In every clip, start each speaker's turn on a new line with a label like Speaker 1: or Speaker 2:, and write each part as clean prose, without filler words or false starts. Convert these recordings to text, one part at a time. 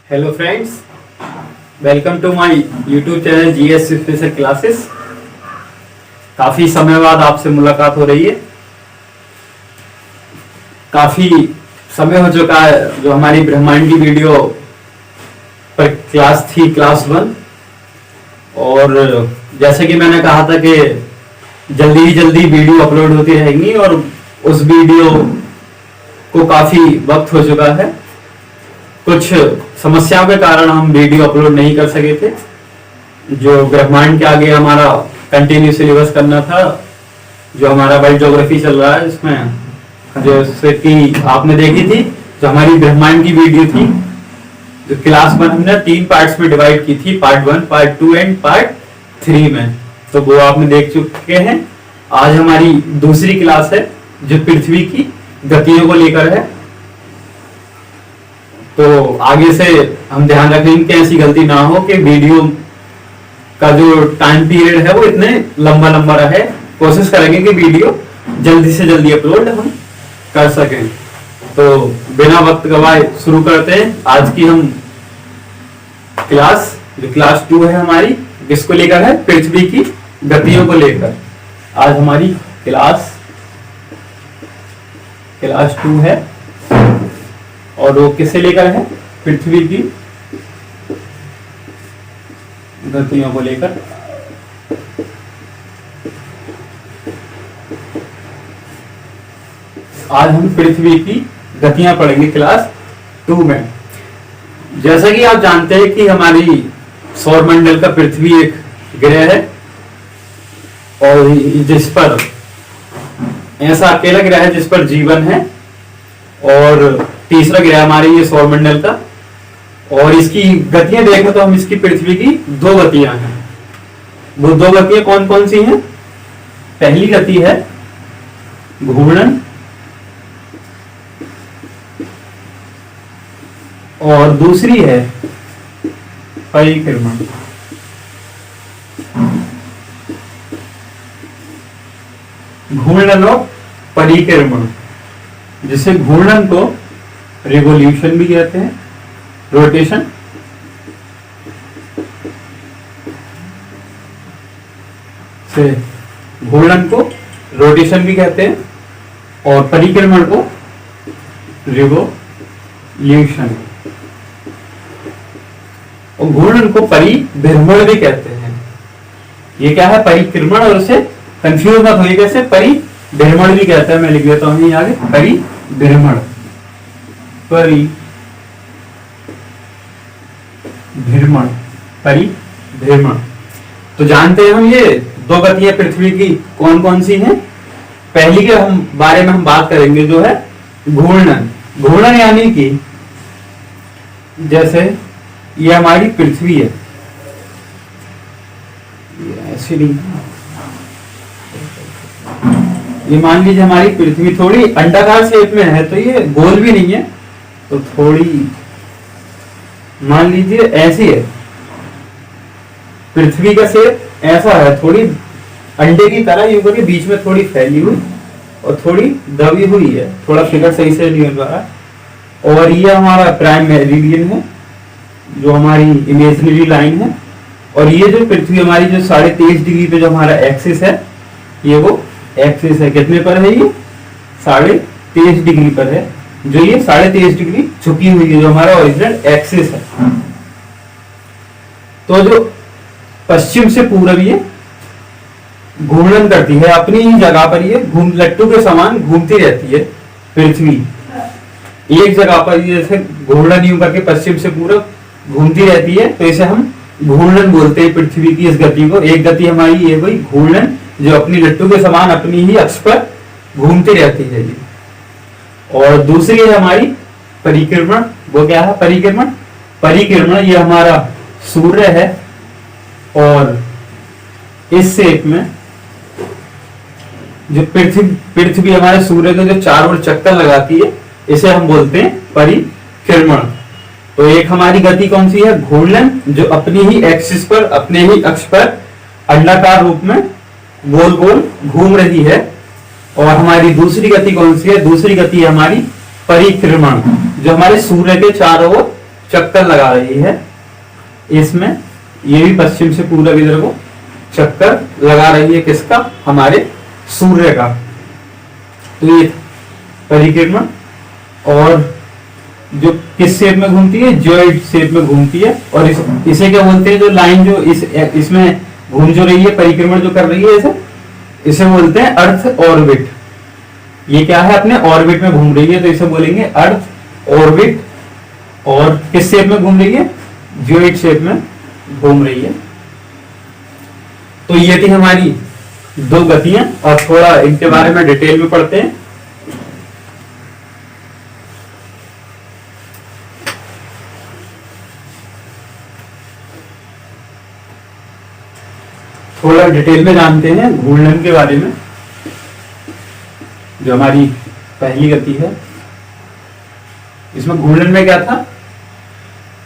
Speaker 1: Hello friends, welcome to my YouTube channel GS special classes. काफी समय बाद आपसे मुलाकात हो रही है। काफी समय हो चुका है जो हमारी ब्रह्मांड की वीडियो पर क्लास थी, क्लास 1। और जैसे कि मैंने कहा था कि जल्दी ही जल्दी वीडियो अपलोड होती रहेंगी और उस वीडियो को काफी वक्त हो चुका है। कुछ समस्याओं के कारण हम वीडियो अपलोड नहीं कर सके थे। जो ब्रह्मांड के आगे हमारा कंटिन्यू सिलेबस करना था, जो हमारा वर्ल्ड ज्योग्राफी चल रहा है, इसमें जैसे कि आपने देखी थी जो हमारी ब्रह्मांड की वीडियो थी, जो क्लास 1 हमने 3 पार्ट्स में डिवाइड की थी, पार्ट 1, पार्ट 2 एंड पार्ट 3 में, तो वो आपने देख चुके हैं। आज हमारी दूसरी क्लास है जो पृथ्वी की गतियों को लेकर है। तो आगे से हम ध्यान रखेंगे कि ऐसी गलती ना हो कि वीडियो का जो टाइम पीरियड है वो इतने लंबा लंबा रहे। कोशिश करेंगे कि वीडियो जल्दी से जल्दी अपलोड हम कर सकें। तो बिना वक्त गवाए शुरू करते हैं आज की हम क्लास। जो क्लास 2 है हमारी, किसको लेकर है? पृथ्वी की गतियों को लेकर। आज हमारी क्लास 2 है और वो किसे लेकर है? पृथ्वी की गतियों को लेकर। आज हम पृथ्वी की गतियां पढ़ेंगे क्लास 2 में। जैसा कि आप जानते हैं कि हमारी सौरमंडल का पृथ्वी एक ग्रह है और जिस पर ऐसा अकेला ग्रह है जिस पर जीवन है, और तीसरा ग्रह हमारे ये सौरमंडल का। और इसकी गतियां देखें तो हम इसकी पृथ्वी की 2 गतियां हैं। वो 2 गतियां कौन कौन सी हैं? पहली गति है घूर्णन और दूसरी है परिक्रमण। घूर्णन और परिक्रमण, जिसे घूर्णन को रिवोल्यूशन भी कहते हैं, रोटेशन, से घूर्णन को रोटेशन भी कहते हैं और परिक्रमण को रिवोल्यूशन, और घूर्णन को परिभ्रमण भी कहते हैं। ये क्या है? परिक्रमण, और उसे कंफ्यूज मत होइए कैसे, परिभ्रमण भी कहते हैं। मैं लिख देता हूं आगे, परिभ्रमण, परिभ्रमण। तो जानते हैं हम ये 2 गतियां पृथ्वी की कौन कौन सी हैं। पहली के बारे में हम बात करेंगे जो है घूर्णन। घूर्णन यानी कि जैसे ये हमारी पृथ्वी है, ऐसी नहीं, ये मान लीजिए हमारी पृथ्वी थोड़ी अंडाकार शेप में है, तो ये गोल भी नहीं है, तो थोड़ी मान लीजिए ऐसी है। पृथ्वी का शेप ऐसा है, थोड़ी अंडे की तरह, यूं करके बीच में थोड़ी फैली हुई और थोड़ी दबी हुई है। थोड़ा फिगर सही से नहीं हो रहा। और ये हमारा प्राइम मेरिडियन है, जो हमारी इमेजिनरी लाइन है। और ये जो पृथ्वी हमारी जो 23.5 डिग्री पे जो हमारा एक्सिस है, ये वो एक्सिस है। कितने पर है ये? 23.5 डिग्री पर है। जो ये 23.5 डिग्री झुकी हुई है, जो हमारा ओरिजिनल एक्सिस है। तो जो पश्चिम से पूर्व ये घूर्णन करती है, अपनी ही जगह पर ये लट्टू के समान घूमती रहती है पृथ्वी। एक जगह पर जैसे घूर्णन यूं करके पश्चिम से पूर्व घूमती रहती है, तो इसे हम घूर्णन बोलते हैं पृथ्वी की इस गति को। एक गति हमारी ये हुई घूर्णन, जो अपनी लट्टू के समान अपनी ही अक्ष पर घूमती रहती है ये। और दूसरी है हमारी परिक्रमण। वो क्या है? परिक्रमण। परिक्रमण ये हमारा सूर्य है और इस शेप में जो पृथ्वी हमारे सूर्य के जो चारों ओर चक्कर लगाती है, इसे हम बोलते हैं परिक्रमण। तो एक हमारी गति कौन सी है? घूर्णन, जो अपनी ही एक्सिस पर, अपने ही अक्ष पर अंडाकार रूप में गोल गोल घूम रही है। और हमारी दूसरी गति कौन सी है? दूसरी गति है हमारी परिक्रमण, जो हमारे सूर्य के चारों ओर चक्कर लगा रही है इसमें, ये भी पश्चिम से पूरब इधर को चक्कर लगा रही है किसका, हमारे सूर्य का। तो ये परिक्रमा, और जो किस शेप में घूमती है, ज्वाइड शेप में घूमती है। और इसे क्या बोलते हैं, जो लाइन जो इसमें घूम जो रही है, परिक्रमण जो कर रही है, इसे बोलते हैं अर्थ ऑर्बिट। ये क्या है, अपने ऑर्बिट में घूम रही है, तो इसे बोलेंगे अर्थ ऑर्बिट। और किस शेप में घूम रही है, ज्वाइड शेप में घूम रही है। तो ये थी हमारी दो गतियां, और थोड़ा इनके बारे में डिटेल में पढ़ते हैं। थोड़ा डिटेल में जानते हैं घूर्णन के बारे में। जो हमारी पहली गति है, इसमें घूर्णन में क्या था,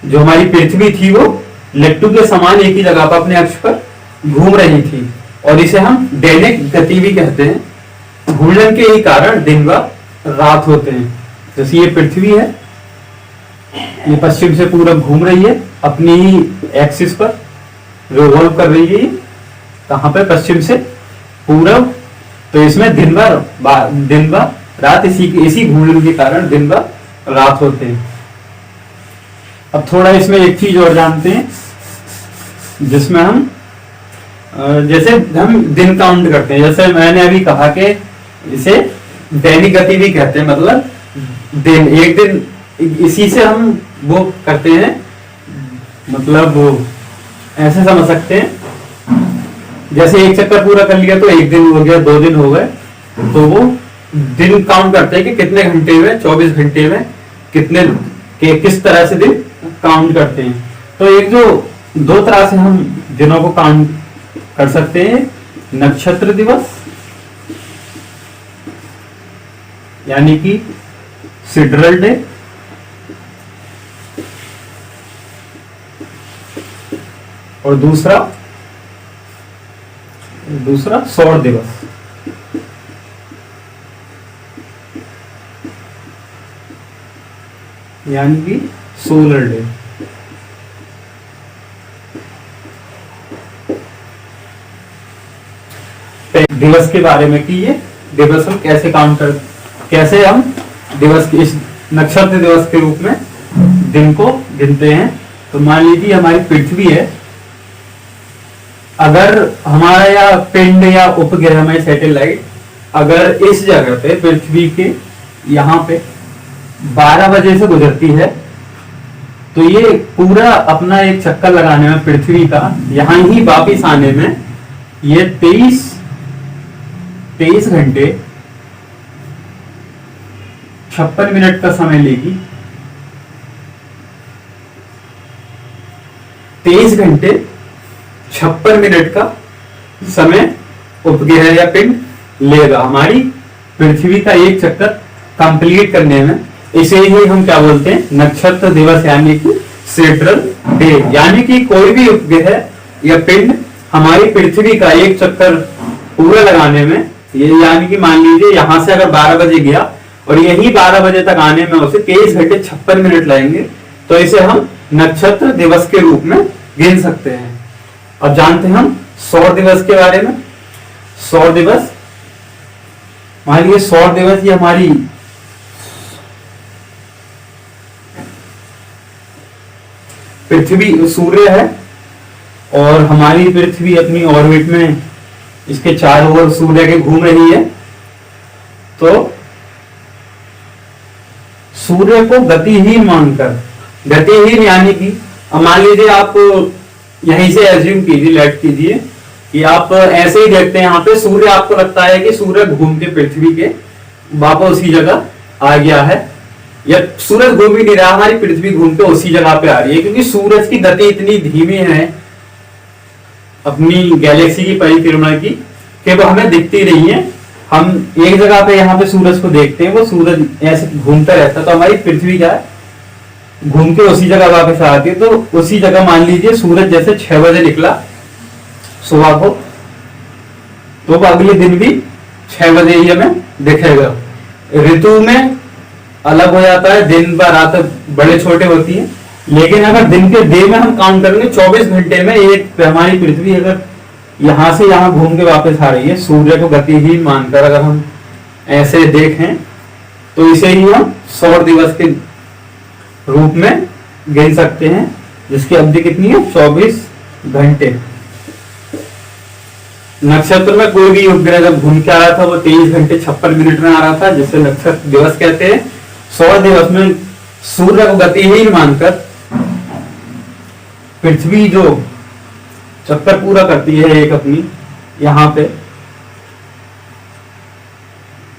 Speaker 1: जो हमारी पृथ्वी थी वो लट्टू के समान एक ही जगह पर अपने अक्ष पर घूम रही थी, और इसे हम दैनिक गति भी कहते हैं। घूर्णन के ही कारण दिन व रात होते हैं। जैसे ये पृथ्वी है, ये पश्चिम से पूरब घूम रही है, अपनी ही एक्सिस पर रिवॉल्व कर रही है। कहां पे, पश्चिम से पूरब। तो इसमें दिन व रात इसी घूर्णन के कारण दिन व रात होते हैं। अब थोड़ा इसमें एक चीज और जानते हैं, जिसमें हम जैसे हम दिन काउंट करते हैं। जैसे मैंने अभी कहा कि इसे दैनिक गति भी कहते हैं, मतलब दिन, एक दिन, इसी से हम वो करते हैं, मतलब वो ऐसे समझ सकते हैं, जैसे एक चक्कर पूरा कर लिया तो एक दिन हो गया, 2 दिन हो गए, तो वो दिन काउंट करते हैं कि कितने घंटे में, 24 घंटे में कितने किस तरह से दिन काउंट करते हैं। तो एक जो दो तरह से हम दिनों को काउंट कर सकते हैं, नक्षत्र दिवस यानी कि सिड्रल डे, और दूसरा सौर दिवस। यानी कि सोलर डे। दिवस के बारे में कि ये दिवस हम कैसे काउंट कर, कैसे हम दिवस इस नक्षत्र दिवस के रूप में दिन को गिनते हैं। तो मान लीजिए हमारी पृथ्वी है, अगर हमारा या पिंड या उपग्रह में सैटेलाइट अगर इस जगह पे पृथ्वी के यहाँ पे 12 बजे से गुजरती है, तो ये पूरा अपना एक चक्कर लगाने में पृथ्वी का, यहां ही वापिस आने में ये 23 घंटे 56 मिनट का समय लेगी। 23 घंटे 56 मिनट का समय उपग्रह या पिंड लेगा हमारी पृथ्वी का एक चक्कर कंप्लीट करने में। इसे ही हम क्या बोलते हैं, नक्षत्र दिवस यानी कि सिड्रल डे। यानी कि कोई भी उपग्रह या पिंड हमारी पृथ्वी का एक चक्कर पूरा लगाने में, ये यानी कि मान लीजिए यहां से अगर 12 बजे गया और यही 12 बजे तक आने में उसे 23 घंटे 56 मिनट लगेंगे, तो इसे हम नक्षत्र दिवस के रूप में गिन सकते हैं। अब जानते हैं हम सौर दिवस के बारे में। सौर दिवस, मान लीजिए सौर दिवस ये हमारी पृथ्वी, सूर्य है और हमारी पृथ्वी अपनी ऑर्बिट में इसके चारों ओर सूर्य के घूम रही है। तो सूर्य को गतिहीन मानकर, गतिहीन यानी कि मान लीजिए आप यहीं से एज्यूम कीजिए, लेट कीजिए कि आप ऐसे ही देखते हैं, यहाँ पे सूर्य आपको लगता है कि सूर्य घूम के पृथ्वी के वापस उसी जगह आ गया है, या सूरज घूम ही नहीं रहा, हमारी पृथ्वी घूम के उसी जगह पे आ रही है, क्योंकि सूरज की गति इतनी धीमी है अपनी गैलेक्सी की परिक्रमा की कि वो हमें दिखती नहीं है। हम एक जगह पे यहाँ पे सूरज को देखते हैं, वो सूरज ऐसे घूमता रहता है, तो हमारी पृथ्वी क्या है, घूम के उसी जगह वापस आती है। तो उसी जगह मान लीजिए सूरज जैसे 6 बजे निकला सुबह को, तो अगले दिन भी 6 बजे ही हमें दिखेगा। ऋतु में अलग हो जाता है, दिन व रात बड़े छोटे होती हैं, लेकिन अगर दिन के डे में हम काउंट करेंगे 24 घंटे में एक हमारी पृथ्वी अगर यहां से यहां घूम के वापस आ रही है, सूर्य को गतिहीन मानकर अगर हम ऐसे देखें तो इसे ही हम सौर दिवस के रूप में गिन सकते हैं, जिसकी अवधि कितनी है 24 घंटे। नक्षत्र में कोई भी उपग्रह जब घूम के आ रहा था वो 23 घंटे 56 मिनट में आ रहा था, जिसे नक्षत्र दिवस कहते हैं। सौर दिवस में सूर्य को गतिहीन मानकर पृथ्वी जो चक्कर पूरा करती है एक अपनी यहां पे,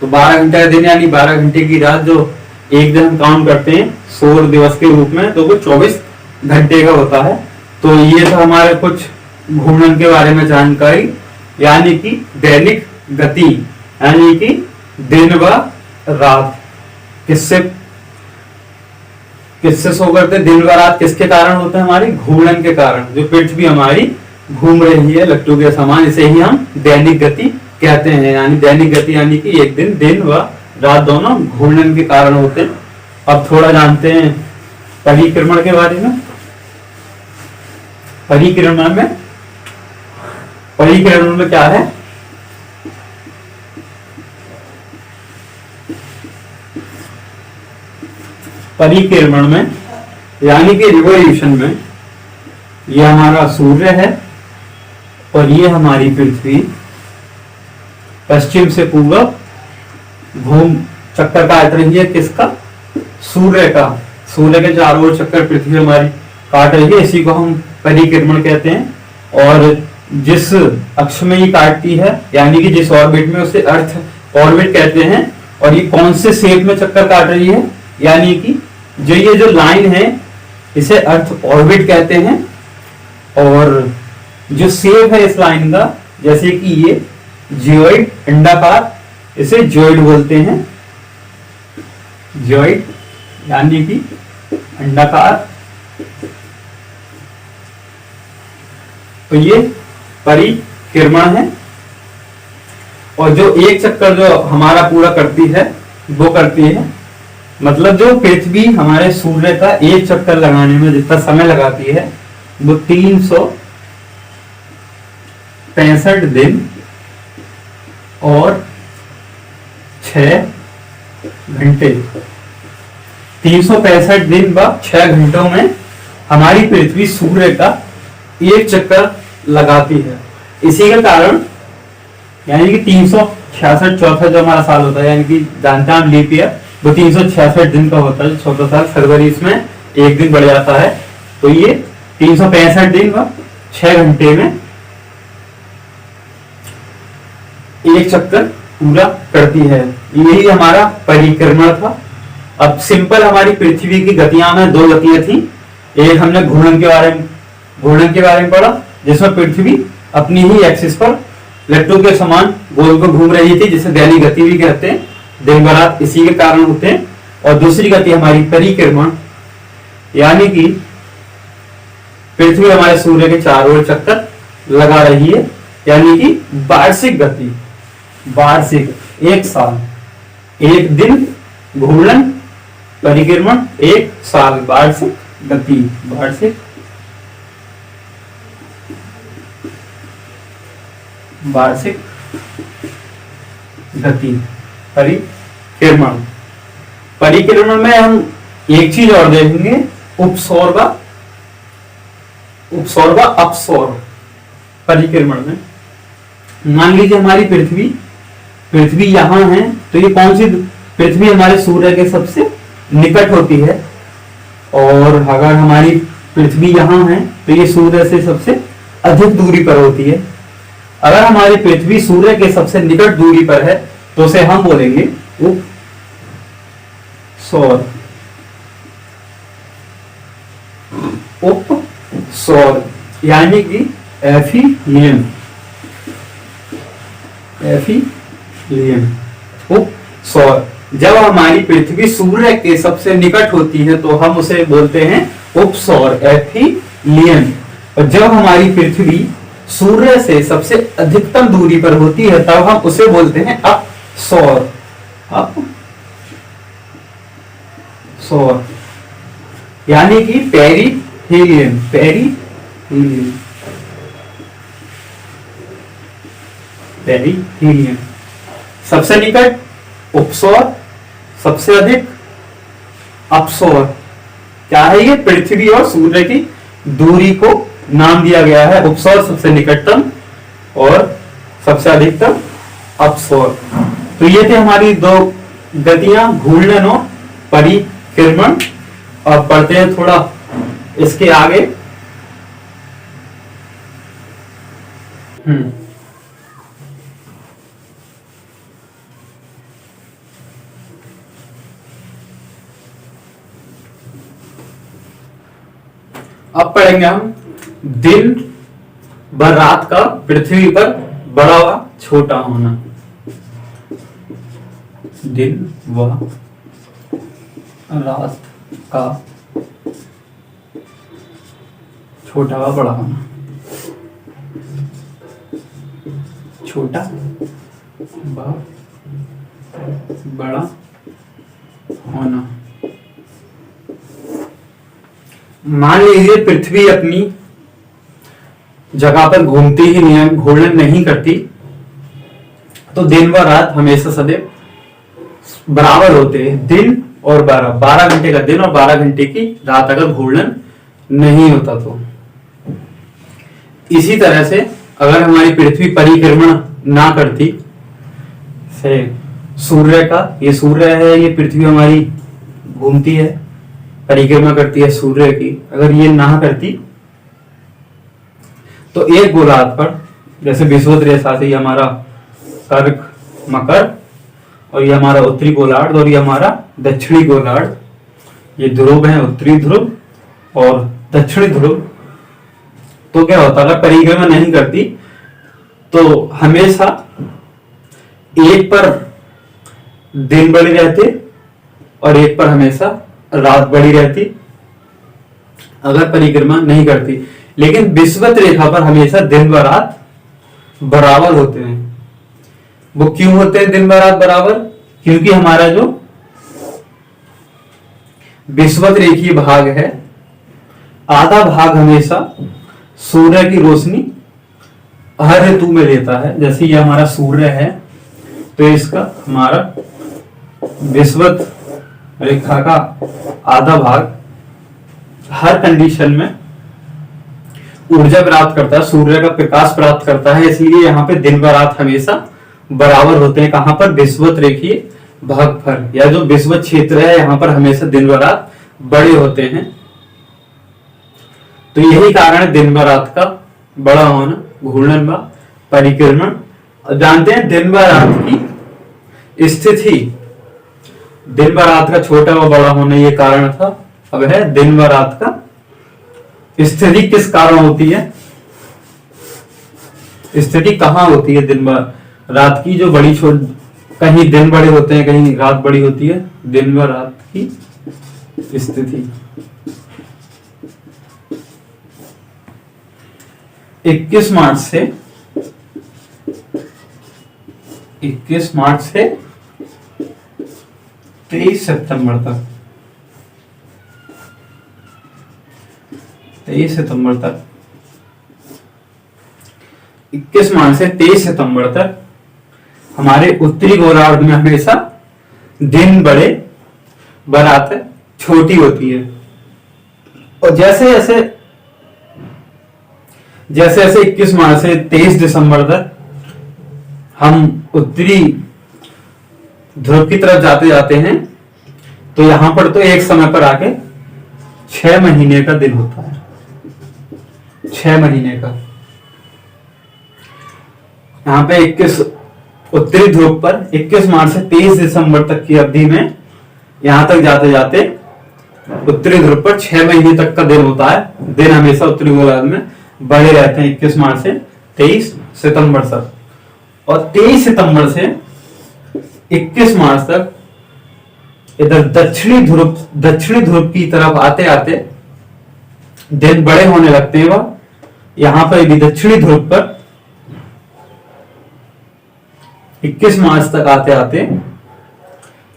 Speaker 1: तो 12 घंटे का दिन यानी 12 घंटे की रात जो एक दिन हम काउंट करते हैं सौर दिवस के रूप में, तो वो 24 घंटे का होता है। तो ये था हमारे कुछ घूर्णन के बारे में जानकारी, यानी कि दैनिक गति, यानी कि दिन व रात किससे शो करते हैं। दिन व रात किसके कारण होते हैं, हमारी घूर्णन के कारण। जो पृथ्वी हमारी घूम रही है लट्टू के समान, इसे ही हम दैनिक गति कहते हैं। यानी दैनिक गति यानी कि एक दिन व रात दोनों घूर्णन के कारण होते हैं। अब थोड़ा जानते हैं परिक्रमण के बारे में। परिक्रमण में क्या है, परिक्रमण में यानी कि रिवोल्यूशन में ये हमारा सूर्य है और ये हमारी पृथ्वी पश्चिम से पूर्व घूम चक्कर काट रही है। किसका, सूर्य का। सूर्य के चारों ओर चक्कर पृथ्वी हमारी काट रही है, इसी को हम परिक्रमण कहते हैं। और जिस अक्ष में ये काटती है यानी कि जिस ऑर्बिट में, उसे अर्थ ऑर्बिट कहते हैं। और ये कौन से शेप में चक्कर काट रही है, यानी कि ये जो लाइन है इसे अर्थ ऑर्बिट कहते हैं। और जो शेप है इस लाइन का, जैसे कि ये जियोइड अंडाकार, इसे जियोइड बोलते हैं। जियोइड यानी कि अंडाकार। तो ये परिक्रमण है। और जो एक चक्कर जो हमारा पूरा करती है वो करती है, मतलब जो पृथ्वी हमारे सूर्य का एक चक्कर लगाने में जितना समय लगाती है वो 365 दिन और 6 घंटे। 365 दिन व 6 घंटों में हमारी पृथ्वी सूर्य का एक चक्कर लगाती है। इसी के कारण यानी कि 366 चौथा जो हमारा साल होता है, यानी कि जानते हैं हम लीप ईयर, वो 366 दिन का होता है। चौथा साल फरवरी, इसमें एक दिन बढ़ जाता है। तो ये 365 दिन व 6 घंटे में एक चक्कर पूरा करती है। यही हमारा परिक्रमण था। अब सिंपल हमारी पृथ्वी की गतियां में 2 गतियां थी। एक हमने घूर्णन के बारे में पढ़ा, जिसमें पृथ्वी अपनी ही एक्सिस पर लट्टू के समान गोल को घूम रही थी, जिसे दैनिक गति भी कहते हैं। दिन व रात इसी के कारण होते हैं। और दूसरी गति हमारी परिक्रमण, यानी कि पृथ्वी हमारे सूर्य के चारों ओर चक्कर लगा रही है, यानी कि वार्षिक गति। वार्षिक, एक साल, एक दिन घूर्णन, परिक्रमण, एक साल, वार्षिक गति। वार्षिक गति परिक्रमण। परिक्रमण में हम एक चीज और देखेंगे, उपसौर व अपसौर। परिक्रमण में मान लीजिए हमारी पृथ्वी यहां है, तो ये कौन सी पृथ्वी हमारे सूर्य के सबसे निकट होती है। और अगर हमारी पृथ्वी यहां है तो ये सूर्य से सबसे अधिक दूरी पर होती है। अगर हमारी पृथ्वी सूर्य के सबसे निकट दूरी पर है तो उसे हम बोलेंगे उपसौर। उपसौर यानी कि एफिलियन। उपसौर। जब हमारी पृथ्वी सूर्य के सबसे निकट होती है तो हम उसे बोलते हैं उपसौर, एफिलियन। और जब हमारी पृथ्वी सूर्य से सबसे अधिकतम दूरी पर होती है तब हम उसे बोलते हैं अपसौर। अपसौर। यानी कि पेरीहेलियन, पेरीहेलियन, पेरीहेलियन। सबसे निकट उपसौर, सबसे अधिक अपसौर। क्या है ये? पृथ्वी और सूर्य की दूरी को नाम दिया गया है। उपसौर सबसे निकटतम और सबसे अधिकतम अपसौर। तो ये थे हमारी दो गतियां, घूर्णन और परिक्रमण। अब पढ़ते हैं थोड़ा इसके आगे। अब पढ़ेंगे हम दिन व रात का पृथ्वी पर बड़ा व छोटा होना। दिन व रात का छोटा व बड़ा होना, छोटा व बड़ा होना। मान लीजिए पृथ्वी अपनी जगह पर घूमती ही नहीं है, घूर्णन नहीं करती, तो दिन व रात हमेशा सदैव बराबर होते हैं। दिन और 12 घंटे का दिन और 12 घंटे की रात, अगर घूर्णन नहीं होता तो। इसी तरह से अगर हमारी पृथ्वी परिक्रमण ना करती, से सूर्य का, ये सूर्य है, ये पृथ्वी हमारी घूमती है, परिक्रमा करती है सूर्य की, अगर ये ना करती तो एक गोलार्ध पर, जैसे विषुवत रेखा से ये हमारा कर्क, मकर, और ये हमारा उत्तरी गोलार्ध और ये हमारा दक्षिणी गोलार्ध, ये ध्रुव है, उत्तरी ध्रुव और दक्षिणी ध्रुव। तो क्या होता, अगर परिक्रमा नहीं करती तो हमेशा एक पर दिन बड़े रहते और एक पर हमेशा रात बड़ी रहती, अगर परिक्रमा नहीं करती। लेकिन विषुवत रेखा पर हमेशा दिन व रात बराबर होते हैं। वो क्यों होते हैं दिन व रात बराबर? क्योंकि हमारा जो विषुवत रेखीय भाग है, आधा भाग हमेशा सूर्य की रोशनी हर ऋतु में लेता है। जैसे ये हमारा सूर्य है, तो इसका हमारा विषुवत रेखा का आधा भाग हर कंडीशन में ऊर्जा प्राप्त करता है, सूर्य का प्रकाश प्राप्त करता है। इसलिए यहाँ पे दिन व रात हमेशा बराबर होते हैं। कहां पर? विषुवत रेखीय भाग पर, या जो विषुवत क्षेत्र है, यहाँ पर हमेशा दिन व रात बड़े होते हैं। तो यही कारण है दिन व रात का बड़ा होना, घूर्णन व परिक्रमण। जानते हैं दिन व रात की स्थिति, दिन व रात का छोटा व बड़ा होना ये कारण था। अब है दिन व रात का स्थिति किस कारण होती है, स्थिति कहां होती है दिन व रात की, जो बड़ी छोट, कहीं दिन बड़े होते हैं, कहीं रात बड़ी होती है। दिन व रात की स्थिति 21 मार्च से 23 सितंबर तक, 23 सितंबर तक, 21 मार्च से 23 सितंबर तक हमारे उत्तरी गोलार्ध में हमेशा दिन बड़े व रात छोटी होती है। और जैसे जैसे 21 मार्च से 23 दिसंबर तक हम उत्तरी ध्रुव की तरफ जाते जाते हैं, तो यहां पर तो एक समय पर आके 6 महीने का दिन होता है, 6 महीने का। यहाँ पे 21 उत्तरी ध्रुव पर 21 मार्च से 23 दिसंबर तक की अवधि में यहां तक जाते जाते उत्तरी ध्रुव पर 6 महीने तक का दिन होता है। दिन हमेशा उत्तरी गोलार्ध में बड़े रहते हैं 21 मार्च से 23 सितंबर तक। और 23 सितंबर से 21 मार्च तक इधर दक्षिणी ध्रुव की तरफ आते आते दिन बड़े होने लगते हैं। वह यहां पर भी दक्षिणी ध्रुव पर 21 मार्च तक आते आते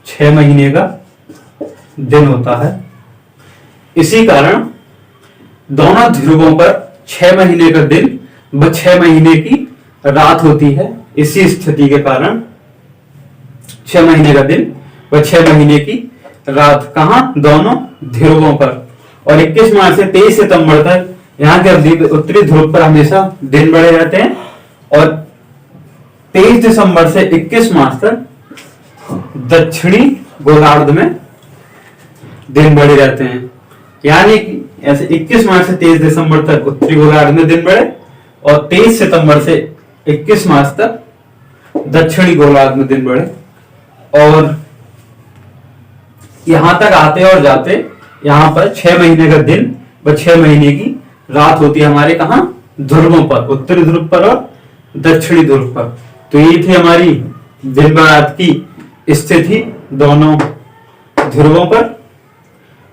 Speaker 1: 6 महीने का दिन होता है। इसी कारण दोनों ध्रुवों पर 6 महीने का दिन व 6 महीने की रात होती है। इसी स्थिति के कारण 6 महीने का दिन व 6 महीने की रात कहां, दोनों ध्रुवों पर। और 21 मार्च से 23 सितंबर तक यहाँ के उत्तरी ध्रुव पर हमेशा दिन बड़े रहते हैं, और 23 दिसंबर से 21 मार्च तक दक्षिणी गोलार्ध में दिन बड़े रहते हैं। यानी कि ऐसे 21 मार्च से 23 दिसंबर तक उत्तरी गोलार्ध में दिन बड़े, और 23 सितंबर से 21 मार्च तक दक्षिणी गोलार्ध में दिन बड़े। और यहां तक आते और जाते यहां पर 6 महीने का दिन व 6 महीने की रात होती है हमारे कहां, ध्रुवों पर, उत्तरी ध्रुव पर और दक्षिणी ध्रुव पर। तो ये थी हमारी दिन व रात की स्थिति दोनों ध्रुवों पर,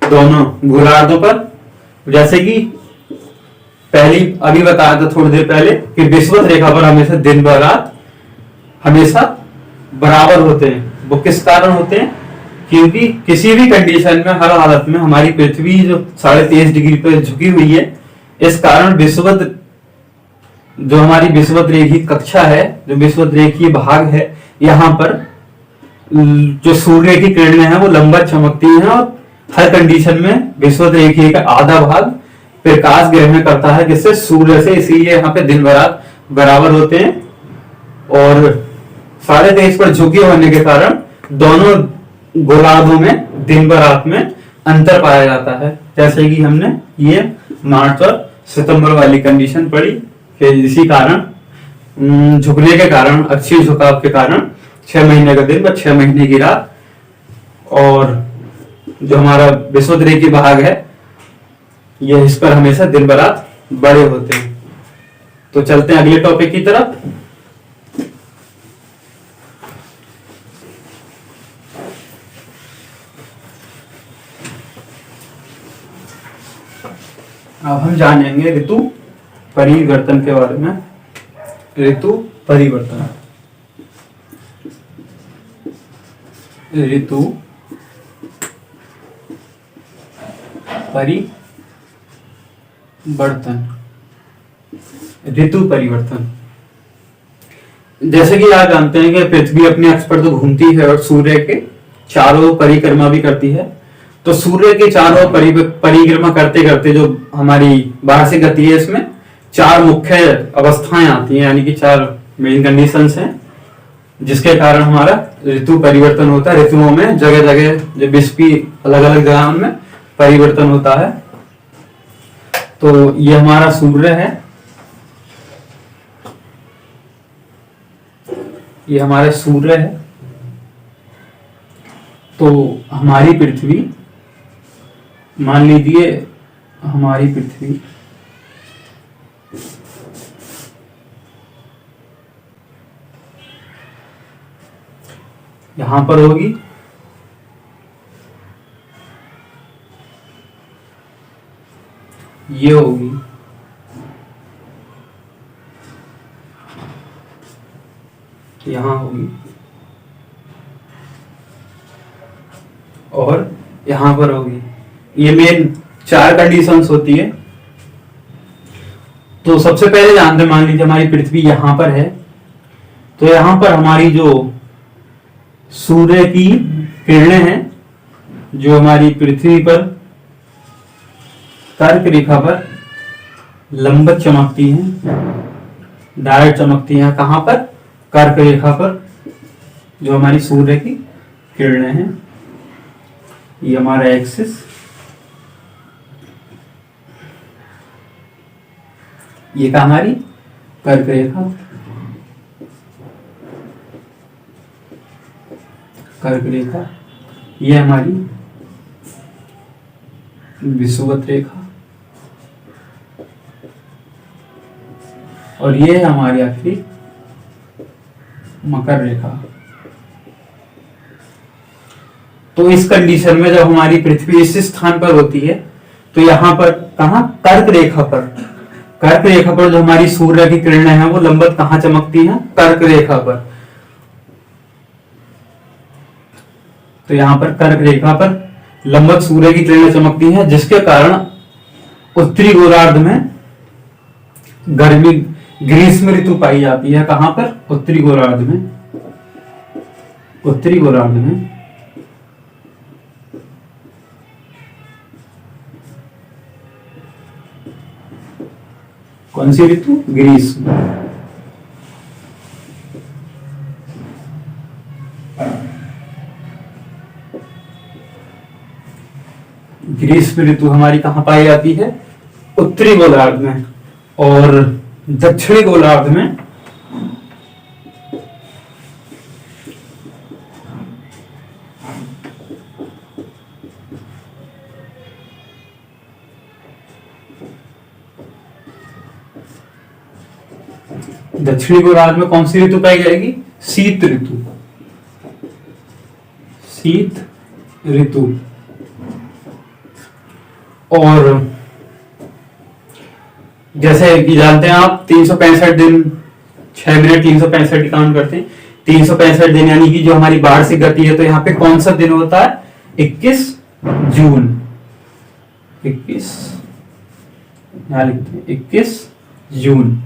Speaker 1: दोनों गोलार्धों पर। जैसे कि पहली अभी बताया था थोड़ी देर पहले कि विषुवत रेखा पर हमेशा दिन व रात हमेशा बराबर होते हैं। वो किस कारण होते हैं, क्योंकि किसी भी कंडीशन में, हर हालत में हमारी पृथ्वी जो 23.5 डिग्री पर झुकी हुई है, इस कारण विषुवत, जो हमारी विषुवत रेखीय कक्षा है, जो विषुवत रेखीय भाग है, यहाँ पर जो सूर्य की किरणें हैं वो लंबवत चमकती हैं, और हर कंडीशन में विषुवत रेखीय का आधा भाग प्रकाश ग्रहण करता है जिससे सूर्य से, इसीलिए यहाँ पे दिन व रात बराबर होते हैं। और 23.5 पर झुके होने के कारण दोनों गोलार्धों में दिन व रात में अंतर पाया जाता है। जैसे कि हमने ये मार्च और सितंबर वाली कंडीशन पढ़ी कि इसी कारण झुकने के कारण, अक्षीय झुकाव के कारण 6 महीने का दिन व 6 महीने की रात। और जो हमारा विषुवत रेखीय भाग है, ये इस पर हमेशा दिन व रात बड़े होते हैं। तो चलते हैं अगले टॉपिक की तरफ। अब हम जानेंगे ऋतु परिवर्तन के बारे में। ऋतु परिवर्तन, ऋतु परिवर्तन, ऋतु परिवर्तन। जैसे कि आप जानते हैं कि पृथ्वी अपने अक्ष पर तो घूमती है और सूर्य के चारों परिक्रमा भी करती है। तो सूर्य के चारों परिक्रमा करते करते जो हमारी वार्षिक गति है, इसमें 4 मुख्य अवस्थाएं आती हैं, यानी कि 4 मेन कंडीशंस हैं, जिसके कारण हमारा ऋतु परिवर्तन होता है। ऋतुओं में जगह जगह जो विश्व की अलग अलग जगह में परिवर्तन होता है। तो ये हमारा सूर्य है, ये हमारा सूर्य है। तो हमारी पृथ्वी, मान लीजिए हमारी पृथ्वी यहां पर होगी, ये होगी, यहां होगी, और यहां पर होगी। ये मेन 4 कंडीशंस होती है। तो सबसे पहले जानते, मान लीजिए हमारी पृथ्वी यहां पर है, तो यहां पर हमारी जो सूर्य की किरणें हैं, जो हमारी पृथ्वी पर कर्क रेखा पर लंबवत चमकती हैं, डायरेक्ट चमकती हैं। कहां पर, कर्क रेखा पर, जो हमारी सूर्य की किरणें हैं। ये हमारा एक्सिस, ये का हमारी कर्क रेखा, कर्क रेखा, ये हमारी विषुवत रेखा, और ये है हमारी आखिरी मकर रेखा। तो इस कंडीशन में जब हमारी पृथ्वी इस स्थान पर होती है, तो यहां पर कहा, कर्क रेखा पर, कर्क रेखा पर जो हमारी सूर्य की किरणें हैं वो लंबवत कहां चमकती हैं, कर्क रेखा पर। तो यहां पर कर्क रेखा पर लंबवत सूर्य की किरणें चमकती हैं, जिसके कारण उत्तरी गोलार्ध में गर्मी, ग्रीष्म ऋतु पाई जाती है। कहां पर? उत्तरी गोलार्ध में। उत्तरी गोलार्ध में कौन सी ऋतु? ग्रीष्म। ग्रीष्म ऋतु हमारी कहां पाई जाती है? उत्तरी गोलार्ध में। और दक्षिणी गोलार्ध में कौन सी ऋतु पाई जाएगी? शीत ऋतु। शीत ऋतु। और जैसे कि जानते हैं आप, 365 दिन 6 मिनट 365 काउंट करते हैं। 365 दिन यानी कि जो हमारी वार्षिक गति है, तो यहाँ पे कौन सा दिन होता है? 21 जून। 21 यहां लिखते हैं, 21 जून।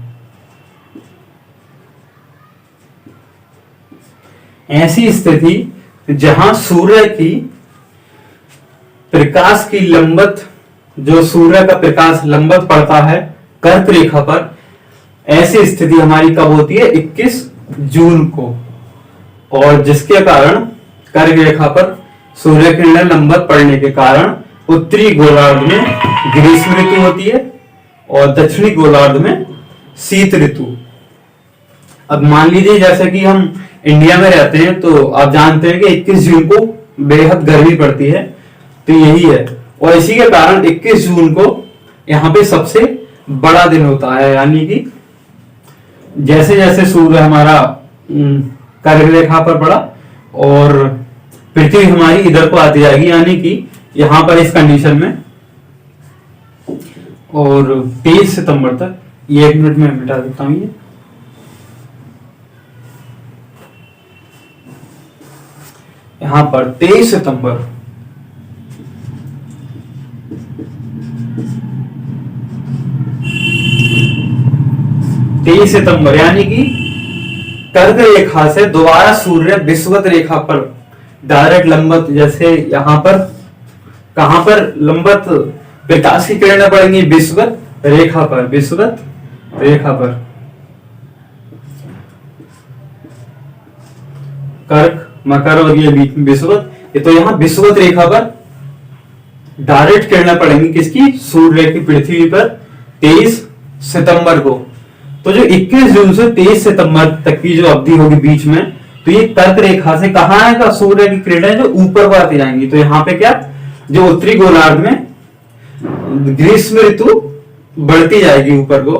Speaker 1: ऐसी स्थिति जहां सूर्य की प्रकाश की लंबत, जो सूर्य का प्रकाश लंबत पड़ता है कर्क रेखा पर, ऐसी स्थिति हमारी कब होती है? 21 जून को। और जिसके कारण कर्क रेखा पर सूर्य किरणें लंबत पड़ने के कारण उत्तरी गोलार्ध में ग्रीष्म ऋतु होती है और दक्षिणी गोलार्ध में शीत ऋतु। अब मान लीजिए जैसे कि हम इंडिया में रहते हैं, तो आप जानते हैं कि 21 जून को बेहद गर्मी पड़ती है, तो यही है। और इसी के कारण 21 जून को यहाँ पे सबसे बड़ा दिन होता है, यानी कि जैसे जैसे सूर्य हमारा कर्क रेखा पर पड़ा और पृथ्वी हमारी इधर को आती जाएगी, यानी कि यहां पर इस कंडीशन में, और 23 सितंबर तक, ये 1 मिनट में मिटा देता हूं, ये यहां पर 23 सितंबर यानी कि कर्क रेखा से दोबारा सूर्य विषुवत रेखा पर डायरेक्ट लंबत, जैसे यहां पर कहां पर लंबत प्रकाश की किरणें पड़ेंगी? विषुवत रेखा पर। विषुवत रेखा पर कर्क, मकर और ये बीच में विषुवत, ये तो यहां विषुवत रेखा पर डायरेक्ट किरणें पड़ेंगी किसकी? सूर्य की पृथ्वी पर 23 सितंबर को। तो जो 21 जून से 23 सितंबर तक की जो अवधि होगी बीच में, तो ये कर्क रेखा से कहां आएगा? सूर्य की किरणें जो ऊपर को आती जाएंगी। तो यहाँ पे क्या, जो उत्तरी गोलार्ध में ग्रीष्म ऋतु बढ़ती जाएगी ऊपर को,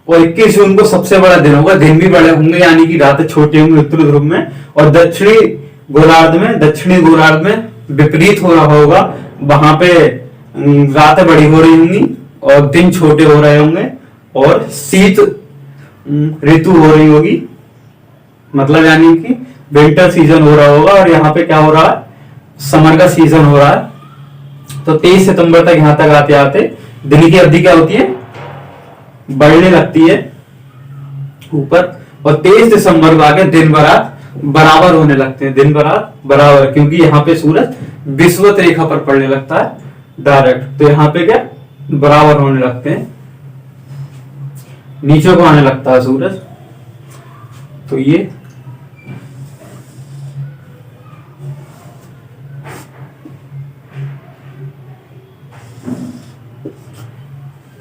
Speaker 1: और 21 जून को सबसे बड़ा दिन होगा। दिन भी बड़े होंगे, यानी कि रातें छोटी होंगी उत्तरी ध्रुव में, और दक्षिणी गोलार्ध में विपरीत हो रहा होगा। वहां पे रातें बड़ी हो रही होंगी और दिन छोटे हो रहे होंगे, और शीत ऋतु हो रही होगी, मतलब यानी कि विंटर सीजन हो रहा होगा, और यहाँ पे क्या हो रहा है? समर का सीजन हो रहा है। तो 23 सितंबर तक यहां तक आते आते दिन की अवधि क्या होती है? बढ़ने लगती है ऊपर, और 23 दिसंबर को आके दिन रात बराबर होने लगते हैं। दिन रात बराबर, क्योंकि यहाँ पे सूरज विषुवत रेखा पर पड़ने लगता है डायरेक्ट, तो यहाँ पे क्या बराबर होने लगते हैं, नीचे को आने लगता है सूरज। तो ये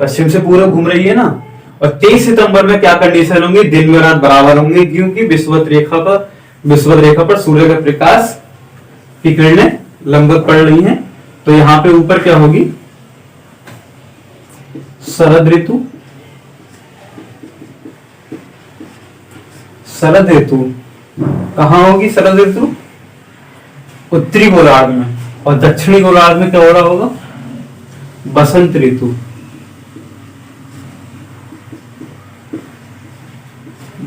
Speaker 1: पश्चिम से पूरब घूम रही है ना। और 23 सितंबर में क्या कंडीशन होंगी? दिन में रात बराबर होंगे, क्योंकि विषुवत रेखा पर सूर्य का प्रकाश की किरणें लंबवत पड़ रही हैं। तो यहां पे ऊपर क्या होगी? शरद ऋतु। शरद ऋतु कहां होगी? शरद ऋतु उत्तरी गोलार्ध में, और दक्षिणी गोलार्ध में क्या हो रहा होगा? बसंत ऋतु।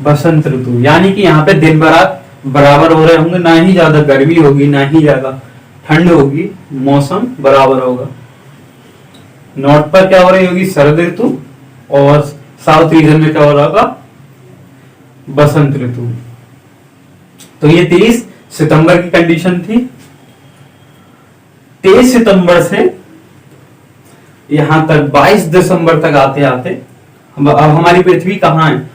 Speaker 1: बसंत ऋतु यानी कि यहाँ पे दिन रात बराबर हो रहे होंगे, ना ही ज्यादा गर्मी होगी ना ही ज्यादा ठंड होगी, मौसम बराबर होगा। नॉर्थ पर क्या हो रही होगी, शरद ऋतु, और साउथ रीजन में क्या हो रहा होगा, बसंत ऋतु। तो ये 23 सितंबर की कंडीशन थी। 23 सितंबर से यहां तक 22 दिसंबर तक आते आते अब हमारी पृथ्वी कहाँ है,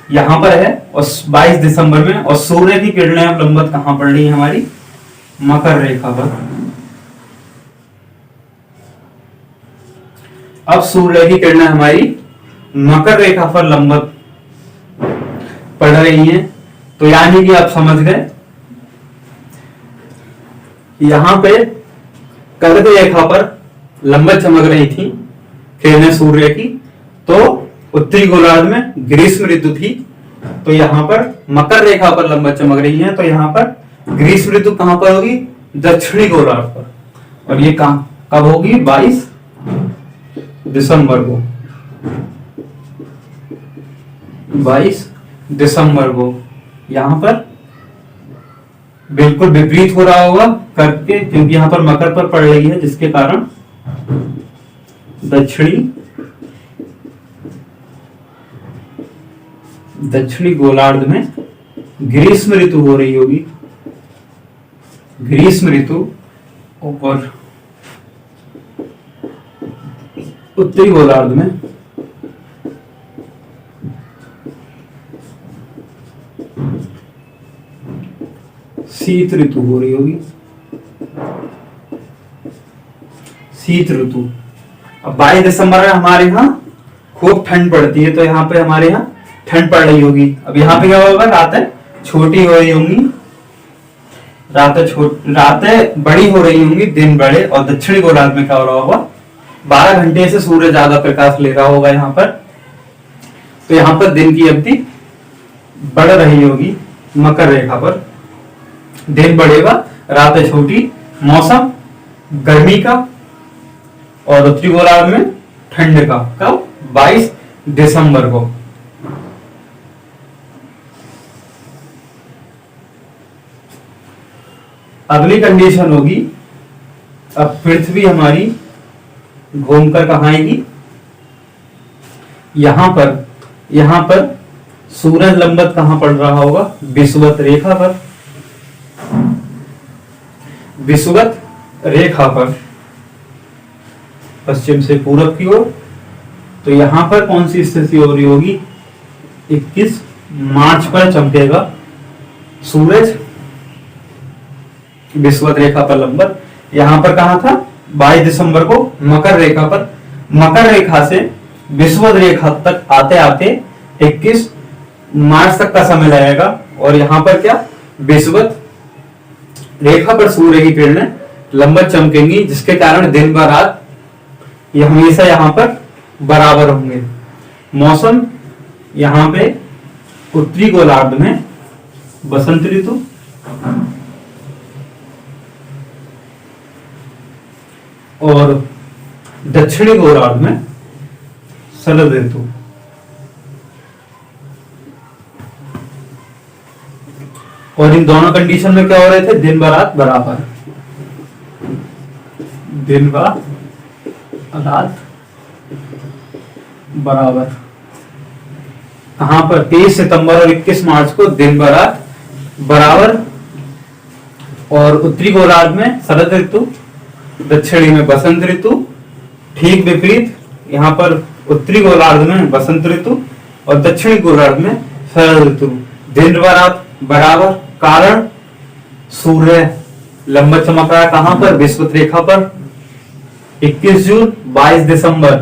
Speaker 1: यहां पर है, और 22 दिसंबर में, और सूर्य की किरणें अब लंबवत कहां पड़ रही है, हमारी मकर रेखा पर। अब सूर्य की किरणें हमारी मकर रेखा पर लंबवत पड़ रही हैं। तो यानी कि आप समझ गए, यहां पे कर्क रेखा पर लंबवत चमक रही थी किरणें सूर्य की, तो उत्तरी गोलार्ध में ग्रीष्म ऋतु थी। तो यहां पर मकर रेखा पर लंबवत चमक रही है, तो यहां पर ग्रीष्म ऋतु कहां पर होगी, दक्षिणी गोलार्ध पर। और ये कब होगी, 22 दिसंबर को। 22 दिसंबर को यहां पर बिल्कुल विपरीत हो रहा होगा करके, क्योंकि यहां पर मकर पर पड़ रही है, जिसके कारण दक्षिणी गोलार्ध में ग्रीष्म ऋतु हो रही होगी, ग्रीष्म ऋतु, और उत्तरी गोलार्ध में शीत ऋतु हो रही होगी, शीत ऋतु। अब 22 दिसंबर में हमारे यहाँ खूब ठंड पड़ती है, तो यहाँ पे हमारे यहाँ ठंड पड़ रही होगी। अब यहाँ पे क्या होगा, रातें छोटी हो रही होंगी, रातें बड़ी हो रही होंगी, दिन बड़े, और दक्षिणी गोलार्ध में क्या हो रहा होगा, 12 घंटे से सूर्य ज्यादा प्रकाश ले रहा होगा यहाँ पर। तो यहाँ पर दिन की अवधि बढ़ रही होगी, मकर रेखा पर दिन बढ़ेगा, रातें छोटी, मौसम गर्मी का, और उत्तरी गोलार्ध में ठंड का। कब, 22 दिसंबर को। अगली कंडीशन होगी, अब पृथ्वी हमारी घूमकर कहां आएगी, यहां पर सूरज लंबवत कहां पड़ रहा होगा, विषुवत रेखा पर, विषुवत रेखा पर, पश्चिम से पूरब की ओर। तो यहां पर कौन सी स्थिति हो रही होगी, 21 मार्च पर चमकेगा सूरज विषुवत रेखा पर लंबवत। यहां पर कहा था 22 दिसंबर को मकर रेखा पर, मकर रेखा से विषुवत रेखा तक आते आते 21 मार्च तक का समय लगेगा। और यहां पर क्या, विषुवत रेखा पर सूर्य की किरणें लंबवत चमकेंगी, जिसके कारण दिन व रात ये हमेशा यहां पर बराबर होंगे। मौसम यहां पे उत्तरी गोलार्ध में बसंत ऋतु, और दक्षिणी गोलार्ध में शरद ऋतु। और इन दोनों कंडीशन में क्या हो रहे थे, दिन व रात बराबर, दिन व रात बराबर। कहां पर, 23 सितंबर और 21 मार्च को दिन व रात बराबर, और उत्तरी गोलार्ध में शरद ऋतु, दक्षिणी में बसंत ऋतु। ठीक विपरीत यहाँ पर उत्तरी गोलार्ध में बसंत ऋतु और दक्षिणी गोलार्ध में शरद ऋतु। दिन व रात बराबर, कारण सूर्य लंबवत चमक रहा है कहां पर, विषुवत रेखा पर। 21 जून 22 दिसंबर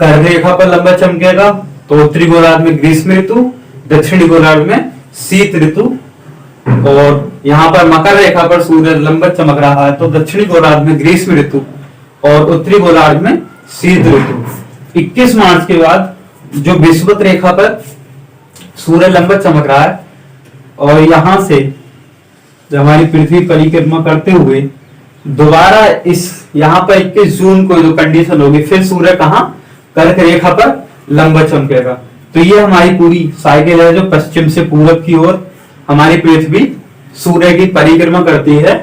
Speaker 1: कर्क रेखा पर लंबवत चमकेगा, तो उत्तरी गोलार्ध में ग्रीष्म ऋतु, दक्षिणी गोलार्ध में शीत ऋतु। और यहाँ पर मकर रेखा पर सूर्य लंबवत चमक रहा है, तो दक्षिणी गोलार्ध में ग्रीष्म ऋतु और उत्तरी गोलार्ध में शीत ऋतु। 21 मार्च के बाद जो विषुवत रेखा पर सूर्य लंबवत चमक रहा है, और यहां से जब हमारी पृथ्वी परिक्रमा करते हुए दोबारा इस यहाँ पर 21 जून को जो कंडीशन होगी, फिर सूर्य कहाँ, कर्क रेखा पर लंबवत चमकेगा। तो ये हमारी पूरी साइकिल है, जो पश्चिम से पूरब की ओर हमारी पृथ्वी सूर्य की परिक्रमा करती है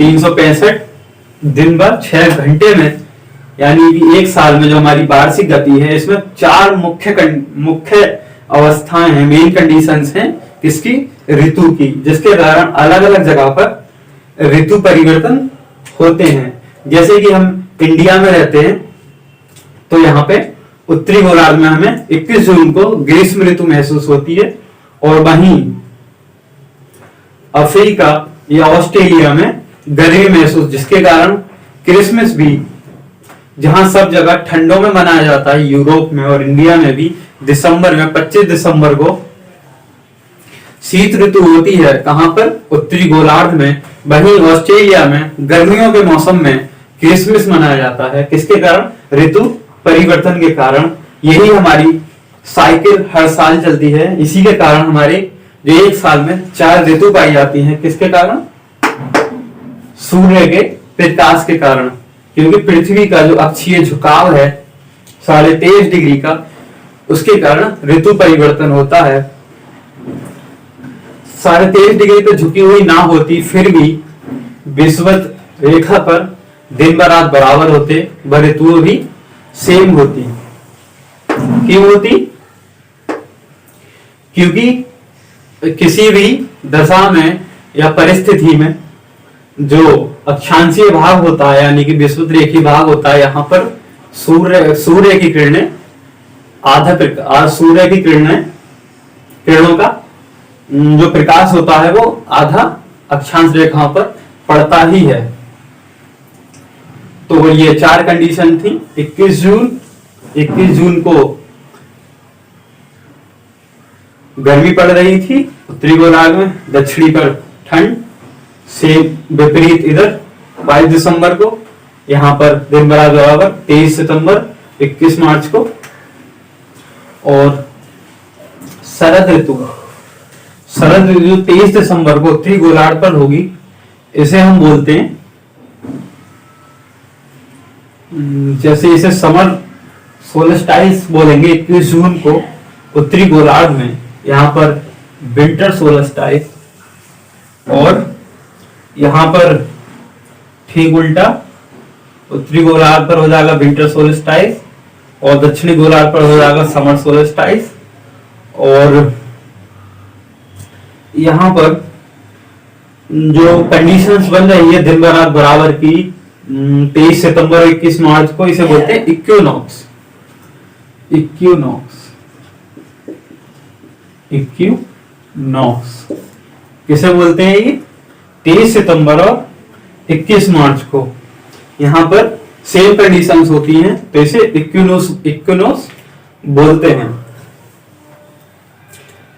Speaker 1: 365 दिन भर 6 घंटे में, यानी कि एक साल में जो हमारी वार्षिक गति है, इसमें 4 मुख्य अवस्थाएं हैं, मेन कंडीशंस हैं किसकी, ऋतु की, जिसके कारण अलग अलग जगह पर ऋतु परिवर्तन होते हैं। जैसे कि हम इंडिया में रहते हैं तो यहाँ पे उत्तरी गोलार्ध में हमें 21 जून को ग्रीष्म ऋतु महसूस होती है, और वहीं अफ्रीका या ऑस्ट्रेलिया में गर्मी महसूस, जिसके कारण क्रिसमस भी जहां सब जगह ठंडों में मनाया जाता है, यूरोप में और इंडिया में भी दिसंबर में 25 दिसंबर को शीत ऋतु होती है। कहां पर, उत्तरी गोलार्ध में। वहीं ऑस्ट्रेलिया में गर्मियों के मौसम में क्रिसमस मनाया जाता है। किसके कारण, ऋतु परिवर्तन के कारण। यही हमारी साइकिल हर साल चलती है। इसी के कारण हमारे जो एक साल में 4 ऋतु पाई जाती हैं। किसके कारण, सूर्य के प्रकाश के कारण, क्योंकि पृथ्वी का जो अक्षीय झुकाव है 23.5 डिग्री का, उसके कारण ऋतु परिवर्तन होता है। 23.5 डिग्री पे झुकी हुई ना होती फिर भी विषुवत रेखा पर दिन व रात बराबर होते, वह ऋतुएं भी सेम होती। क्यों होती, क्योंकि किसी भी दशा में या परिस्थिति में जो अक्षांशीय भाग होता है, यानी कि विषुवत रेखीय भाग होता है, यहाँ पर सूर्य की किरणें सूर्य की किरणों का जो प्रकाश होता है वो आधा अक्षांश रेखा पर पड़ता ही है। तो ये 4 कंडीशन थी। 21 जून को गर्मी पड़ रही थी उत्तरी गोलार्ध में, दक्षिणी पर ठंड से विपरीत इधर 22 दिसंबर को, यहाँ पर दिन बराबर 23 सितंबर, 21 मार्च को। और शरद ऋतु 23 दिसंबर को उत्तरी गोलार्ध पर होगी। इसे हम बोलते हैं, जैसे इसे समर सोलस्टाइस बोलेंगे 21 जून को उत्तरी गोलार्ध में, यहाँ पर विंटर सोलस्टाइस। और यहाँ पर ठीक उल्टा, उत्तरी गोलार्ध पर हो जाएगा विंटर सोलस्टाइस और दक्षिणी गोलार्ध पर हो जाएगा समर सोलस्टाइस। और यहाँ पर जो कंडीशंस बन रही है दिन रात बराबर की 23 सितंबर 21 मार्च को, इसे बोलते हैं इक्विनॉक्स। किसे बोलते हैं ये, 23 सितंबर और 21 मार्च को। यहाँ पर सेम कंडीशंस होती हैं, तो इसे इक्विनोस बोलते हैं।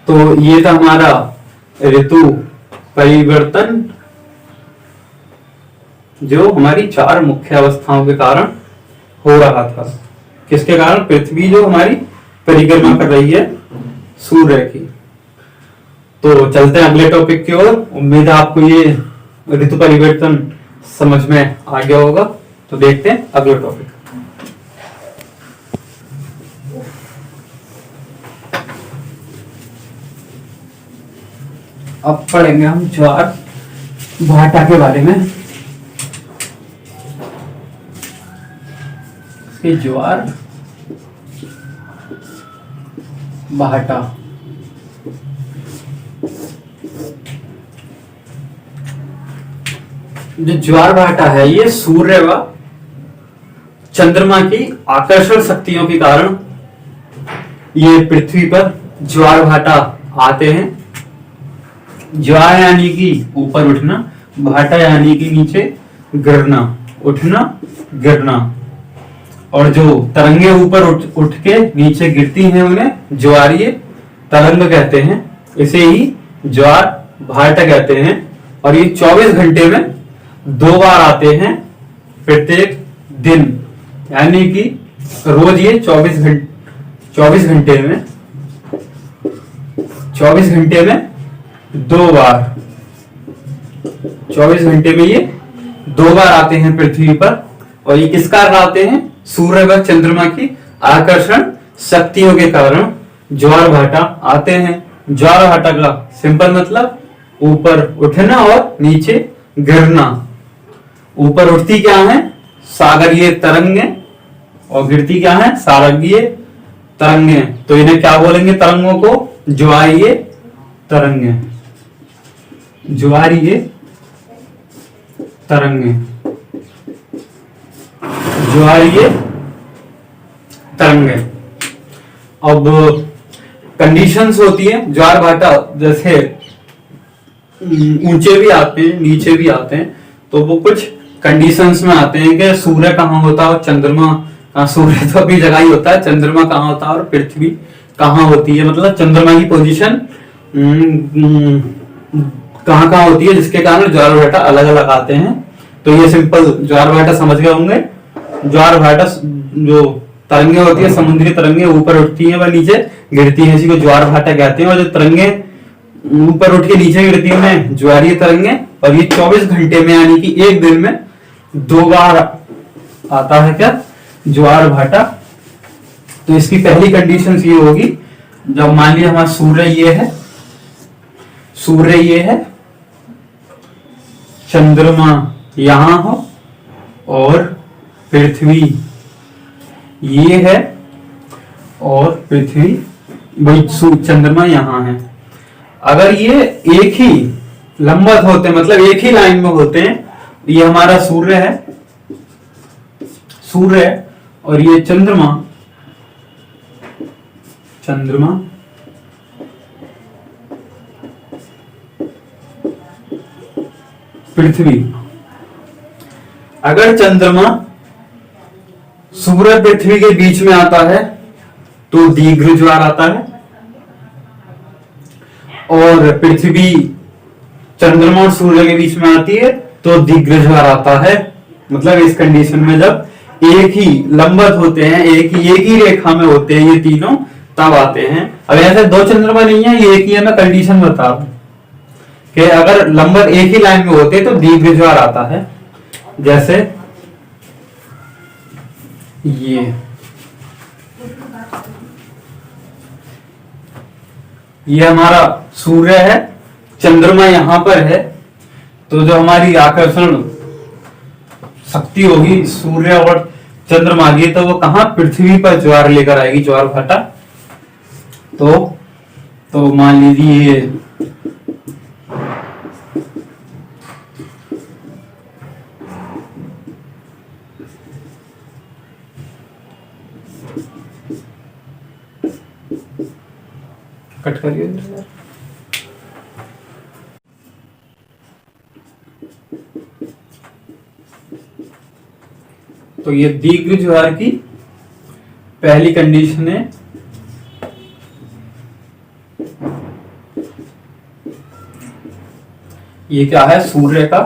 Speaker 1: तो ये था हमारा ऋतु परिवर्तन, जो हमारी 4 मुख्य अवस्थाओं के कारण हो रहा था। किसके कारण, पृथ्वी जो हमारी परिक्रमा कर रही है सूर्य की। तो चलते हैं अगले टॉपिक की ओर। उम्मीद है आपको ये ऋतु परिवर्तन समझ में आ गया होगा। तो देखते हैं अगला टॉपिक। अब पढ़ेंगे हम ज्वार भाटा के बारे में। इसके ज्वार भाटा, जो ज्वार भाटा है ये सूर्य व चंद्रमा की आकर्षण शक्तियों के कारण ये पृथ्वी पर ज्वार भाटा आते हैं। ज्वार यानी कि ऊपर उठना, भाटा यानी कि नीचे गिरना, उठना गिरना। और जो तरंगे ऊपर उठ के नीचे गिरती हैं उन्हें ज्वारीय तरंग कहते हैं। इसे ही ज्वार भाटा कहते हैं। और ये 24 घंटे में 2 बार आते हैं प्रत्येक दिन, यानी कि रोज ये 24 घंटे में 2 बार, 24 घंटे में ये 2 बार आते हैं पृथ्वी पर। और ये किस कारण आते हैं, सूर्य व चंद्रमा की आकर्षण शक्तियों के कारण ज्वार भाटा आते हैं। ज्वार भाटा का सिंपल मतलब ऊपर उठना और नीचे गिरना, ऊपर उठती क्या है? सागरीय तरंगें, और गिरती क्या है? सागरीय तरंगें। तो इन्हें क्या बोलेंगे? तरंगों को ज्वारीय तरंगें, ज्वारीय तरंगें, ज्वारीय तरंगें। अब कंडीशंस होती है ज्वार भाटा, जैसे ऊंचे भी आते हैं नीचे भी आते हैं, तो वो कुछ कंडीशंस में आते हैं कि सूर्य कहाँ होता है और चंद्रमा कहाँ। सूर्य तो अभी जगह ही होता है, चंद्रमा कहाँ होता है और पृथ्वी कहाँ होती है, मतलब चंद्रमा की पोजीशन कहाँ कहाँ होती है, जिसके कारण ज्वार भाटा अलग अलग आते हैं। तो ये सिंपल ज्वार भाटा समझ गए होंगे। ज्वार भाटा जो तरंगे होती है, समुद्री तरंगे ऊपर उठती हैं व नीचे गिरती हैं, इसी को ज्वार भाटा कहते हैं। और जो तरंगे ऊपर उठ के नीचे गिरती है उन्हें ज्वारीय तरंगे। और ये 24 घंटे में यानी कि एक दिन में 2 बार आता है क्या? ज्वार भाटा। तो इसकी पहली कंडीशन ये होगी, जब मान लिया हमारा सूर्य ये है, सूर्य ये है, चंद्रमा यहां हो और पृथ्वी ये है, और पृथ्वी वही चंद्रमा यहां है। अगर ये एक ही लंबवत होते हैं, मतलब एक ही लाइन में होते हैं, ये हमारा सूर्य है, सूर्य और ये चंद्रमा, चंद्रमा पृथ्वी। अगर चंद्रमा सूर्य पृथ्वी के बीच में आता है तो दीर्घ ज्वार आता है, और पृथ्वी चंद्रमा और सूर्य के बीच में आती है तो दीर्घ ज्वार आता है। मतलब इस कंडीशन में जब एक ही लंबवत होते हैं, एक ही रेखा में होते हैं ये तीनों, तब आते हैं। अब ऐसे 2 चंद्रमा नहीं है, ये एक ही है। मैं कंडीशन बता दूं कि अगर लंबवत एक ही लाइन में होते तो दीर्घ ज्वार आता है। जैसे ये हमारा सूर्य है, चंद्रमा यहां पर है, तो जो हमारी आकर्षण शक्ति होगी सूर्य और चंद्रमा की, तो वो कहां? पृथ्वी पर ज्वार लेकर आएगी, ज्वार भाटा। तो मान लीजिए कट करिए। तो ये दीर्घ ज्वार की पहली कंडीशन है। ये क्या है? सूर्य का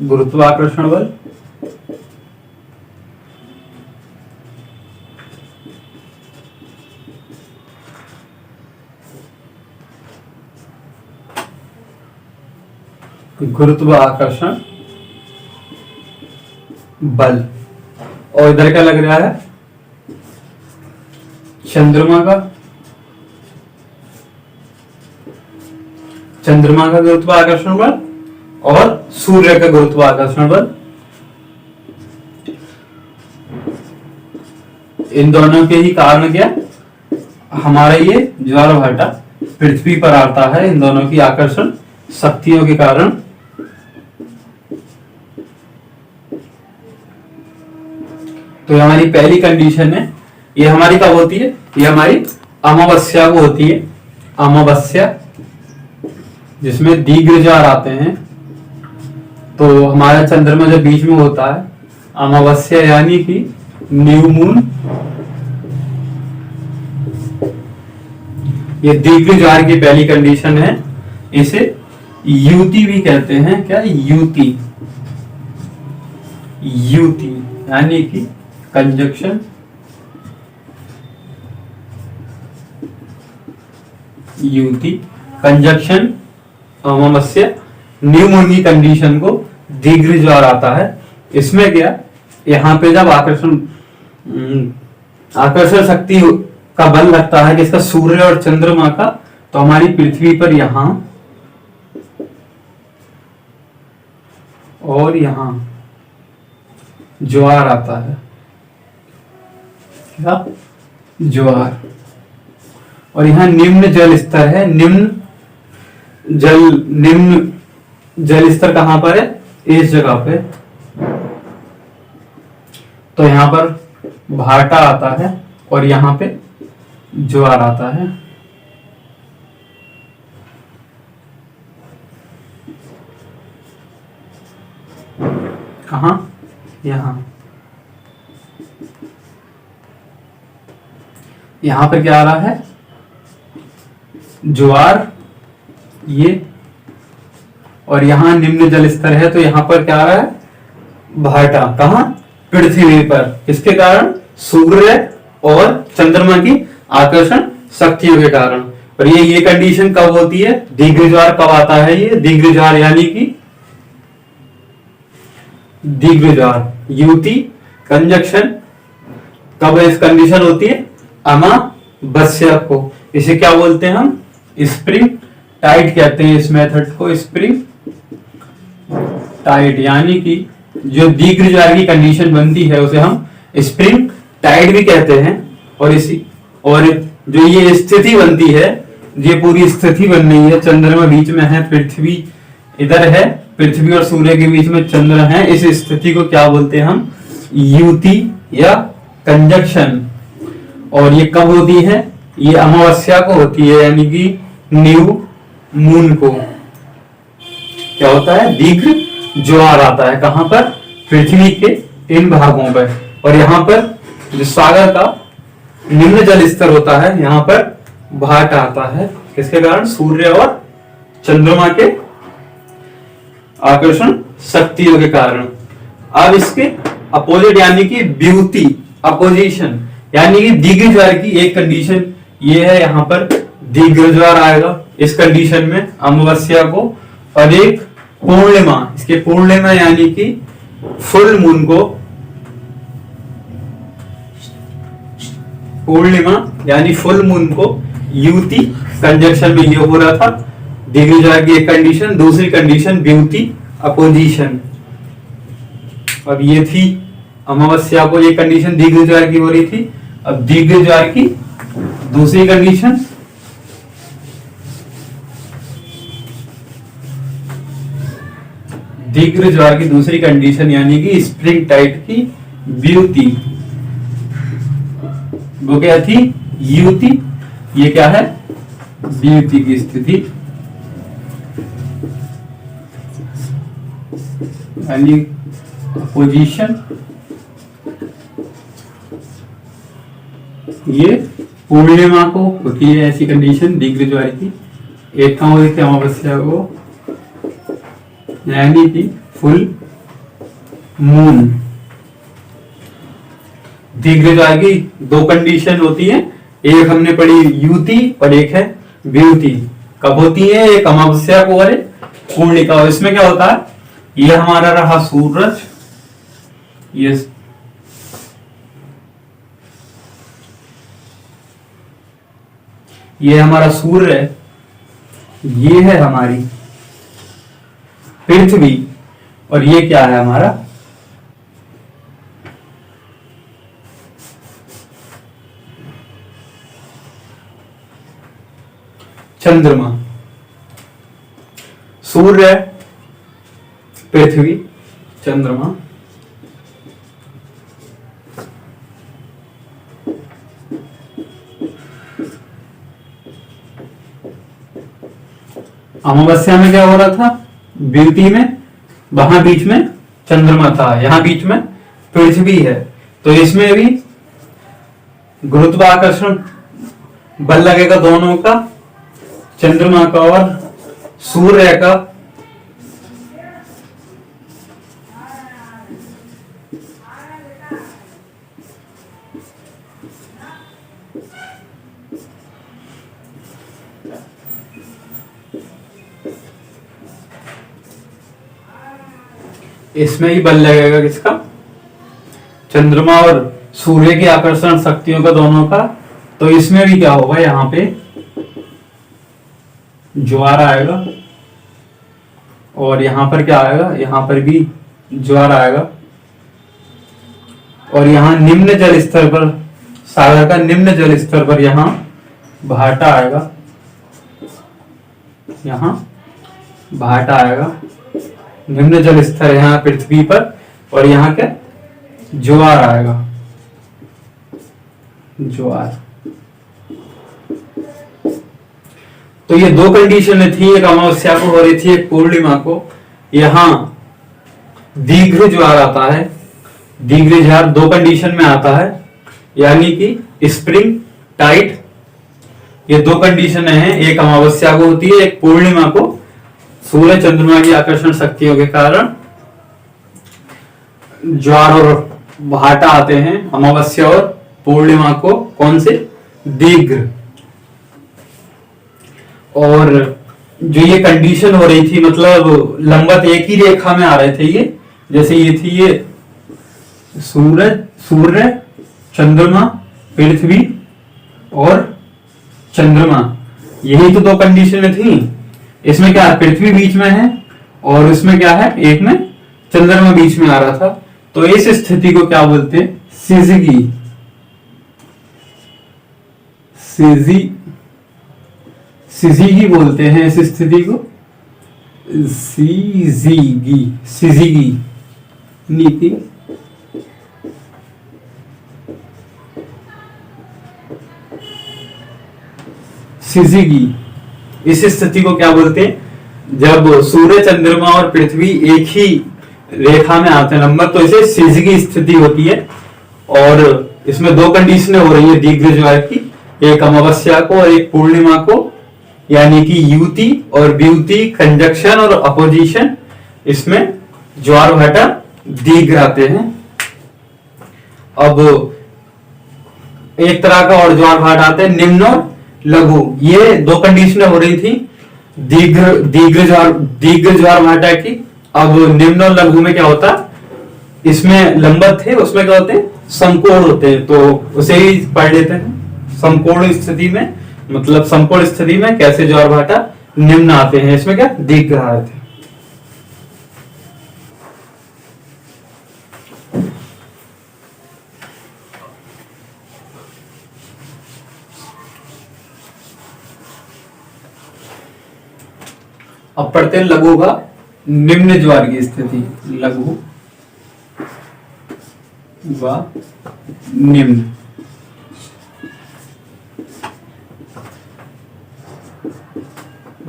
Speaker 1: गुरुत्वाकर्षण बल, गुरुत्वाकर्षण बल। और इधर क्या लग रहा है? चंद्रमा का गुरुत्वाकर्षण बल और सूर्य का गुरुत्वाकर्षण बल। इन दोनों के ही कारण क्या? हमारा ये ज्वार भाटा पृथ्वी पर आता है, इन दोनों की आकर्षण शक्तियों के कारण। तो ये हमारी पहली कंडीशन है। ये हमारी कब होती है? ये हमारी अमावस्या को होती है, अमावस्या, जिसमें दीर्घ ज्वार आते हैं। तो हमारा चंद्रमा जब बीच में होता है, अमावस्या यानी कि न्यू मून, ये दीर्घ ज्वार की पहली कंडीशन है। इसे युति भी कहते हैं। क्या? युति, युति यानी कि कंजक्शन, युति कंजक्शन अमावस्या न्यू मून की कंडीशन को दीर्घ ज्वार आता है। इसमें क्या? यहाँ पे जब आकर्षण शक्ति का बल लगता है किसका? सूर्य और चंद्रमा का, तो हमारी पृथ्वी पर यहां और यहां ज्वार आता है। क्या? ज्वार। और यहां निम्न जल स्तर है। निम्न जल स्तर कहां पर है? इस जगह पे। तो यहां पर भाटा आता है और यहां पे ज्वार आता है। कहां? यहां। यहां पर क्या आ रहा है? ज्वार, ये। और यहां निम्न जल स्तर है तो यहां पर क्या आ रहा है? भाटा। कहां? पृथ्वी पर। किसके कारण? सूर्य और चंद्रमा की आकर्षण शक्तियों के कारण। और ये कंडीशन कब होती है? दीर्घ ज्वार कब आता है? ये दीर्घ ज्वार यानी कि दीर्घ ज्वार, युति कंजक्शन कब इस कंडीशन होती है? अमावस्या को। इसे क्या बोलते हैं हम? स्प्रिंग टाइड कहते हैं इस मेथड को। स्प्रिंग टाइड यानी कि जो दीर्घ ज्वार की कंडीशन बनती है उसे हम स्प्रिंग टाइड भी कहते हैं। और जो ये स्थिति बनती है, ये पूरी स्थिति बन रही है, चंद्रमा बीच में है, पृथ्वी इधर है, पृथ्वी और सूर्य के बीच में चंद्र है, इस स्थिति को क्या बोलते हैं हम? युति या कंजक्शन। और ये कब होती है? ये अमावस्या को होती है, यानी कि न्यू मून को क्या होता है? दीर्घ ज्वार आता है। कहां पर? पृथ्वी के इन भागों पर। और यहां पर जो सागर का निम्न जल स्तर होता है, यहां पर भाट आता है। किसके कारण? सूर्य और चंद्रमा के आकर्षण शक्तियों के कारण। अब इसके अपोजिट यानी कि वियुति, अपोजिशन, यानी कि दीर्घ ज्वार की एक कंडीशन ये है, यहां पर दीर्घ ज्वार आएगा इस कंडीशन में अमावस्या को। और एक पूर्णिमा, इसके पूर्णिमा यानी कि फुल मून को, पूर्णिमा यानी फुल मून को युति कंजक्शन में ये हो रहा था, दीर्घ ज्वार की एक कंडीशन। दूसरी कंडीशन वियुति, अपोजिशन। अब ये थी अमावस्या को ये कंडीशन दीर्घ ज्वार की हो रही थी। अब दीर्घ ज्वार की दूसरी कंडीशन, दीर्घ ज्वार की दूसरी कंडीशन यानी कि स्प्रिंग टाइड की वियुति, वो क्या थी? युति। ये क्या है? वियुति की स्थिति, यानी पोजीशन। ये पूर्णिमा को होती है ऐसी कंडीशन दीर्घ ज्वार की। एक कहां होती थी? अमावस्या को, यानी कि फुल मून। दीर्घ ज्वार की दो कंडीशन होती है, एक हमने पढ़ी युति और एक है वियुति। कब होती है? एक अमावस्या को और एक पूर्णिमा। इसमें क्या होता है? ये हमारा रहा सूरज, ये हमारा सूर्य है, ये है हमारी पृथ्वी, और ये क्या है? हमारा चंद्रमा। सूर्य, पृथ्वी, चंद्रमा। अमावस्या में क्या हो रहा था? वियुति में वहां बीच में चंद्रमा था, यहां बीच में पृथ्वी है। तो इसमें भी गुरुत्वाकर्षण बल लगेगा दोनों का, चंद्रमा का और सूर्य का। इसमें ही बल लगेगा किसका? चंद्रमा और सूर्य की आकर्षण शक्तियों का, दोनों का। तो इसमें भी क्या होगा? यहां पे ज्वार आएगा और यहां पर क्या आएगा? यहां पर भी ज्वार आएगा। और यहाँ निम्न जल स्तर पर, सागर का निम्न जल स्तर पर यहाँ भाटा आएगा, यहाँ भाटा आएगा, निम्न जल स्तर यहाँ पृथ्वी पर, और यहाँ क्या ज्वार आएगा, ज्वार। तो ये दो कंडीशन थी, एक अमावस्या को हो रही थी, एक पूर्णिमा को। यहाँ दीर्घ ज्वार आता है, दीर्घ ज्वार दो कंडीशन में आता है, यानी कि स्प्रिंग टाइट, ये दो कंडीशन है, एक अमावस्या को होती है, एक पूर्णिमा को। सूर्य चंद्रमा की आकर्षण शक्तियों के कारण ज्वार और भाटा आते हैं अमावस्या और पूर्णिमा को। कौन से? दीर्घ। और जो ये कंडीशन हो रही थी, मतलब लंबवत एक ही रेखा में आ रहे थे ये, जैसे ये थी, ये सूर्य चंद्रमा पृथ्वी और चंद्रमा, यही तो दो कंडीशन थी। इसमें क्या है, पृथ्वी बीच में है, और इसमें क्या है, एक में चंद्रमा बीच में आ रहा था। तो इस स्थिति को क्या बोलते हैं? सिजगी, सिजिगी बोलते हैं इस स्थिति को, सिजिगी नीति। सिजिगी, इस स्थिति को क्या बोलते हैं? जब सूर्य चंद्रमा और पृथ्वी एक ही रेखा में आते हैं नंबर, तो इसे सिजिगी स्थिति होती है। और इसमें दो कंडीशनें हो रही है दीर्घ ज्वार की, एक अमावस्या को और एक पूर्णिमा को, यानी कि युति और व्युति, कंजक्शन और अपोजिशन, इसमें ज्वार भाटा दीर्घ आते हैं। अब एक तरह का और ज्वार भाटा आते हैं निम्न और लघु, ये दो कंडीशनें हो रही थी दीर्घ ज्वार भाटा की। अब निम्न और लघु में क्या होता, इसमें लंबवत थे, उसमें क्या होते हैं, समकोण होते हैं, तो उसे ही पढ़ लेते हैं। समकोण स्थिति में, मतलब समकोण स्थिति में कैसे ज्वार भाटा निम्न आते हैं, इसमें क्या दीर्घ आ रहे थे। अब पढ़ते हैं लघु का निम्न ज्वार की स्थिति, लघु व निम्न।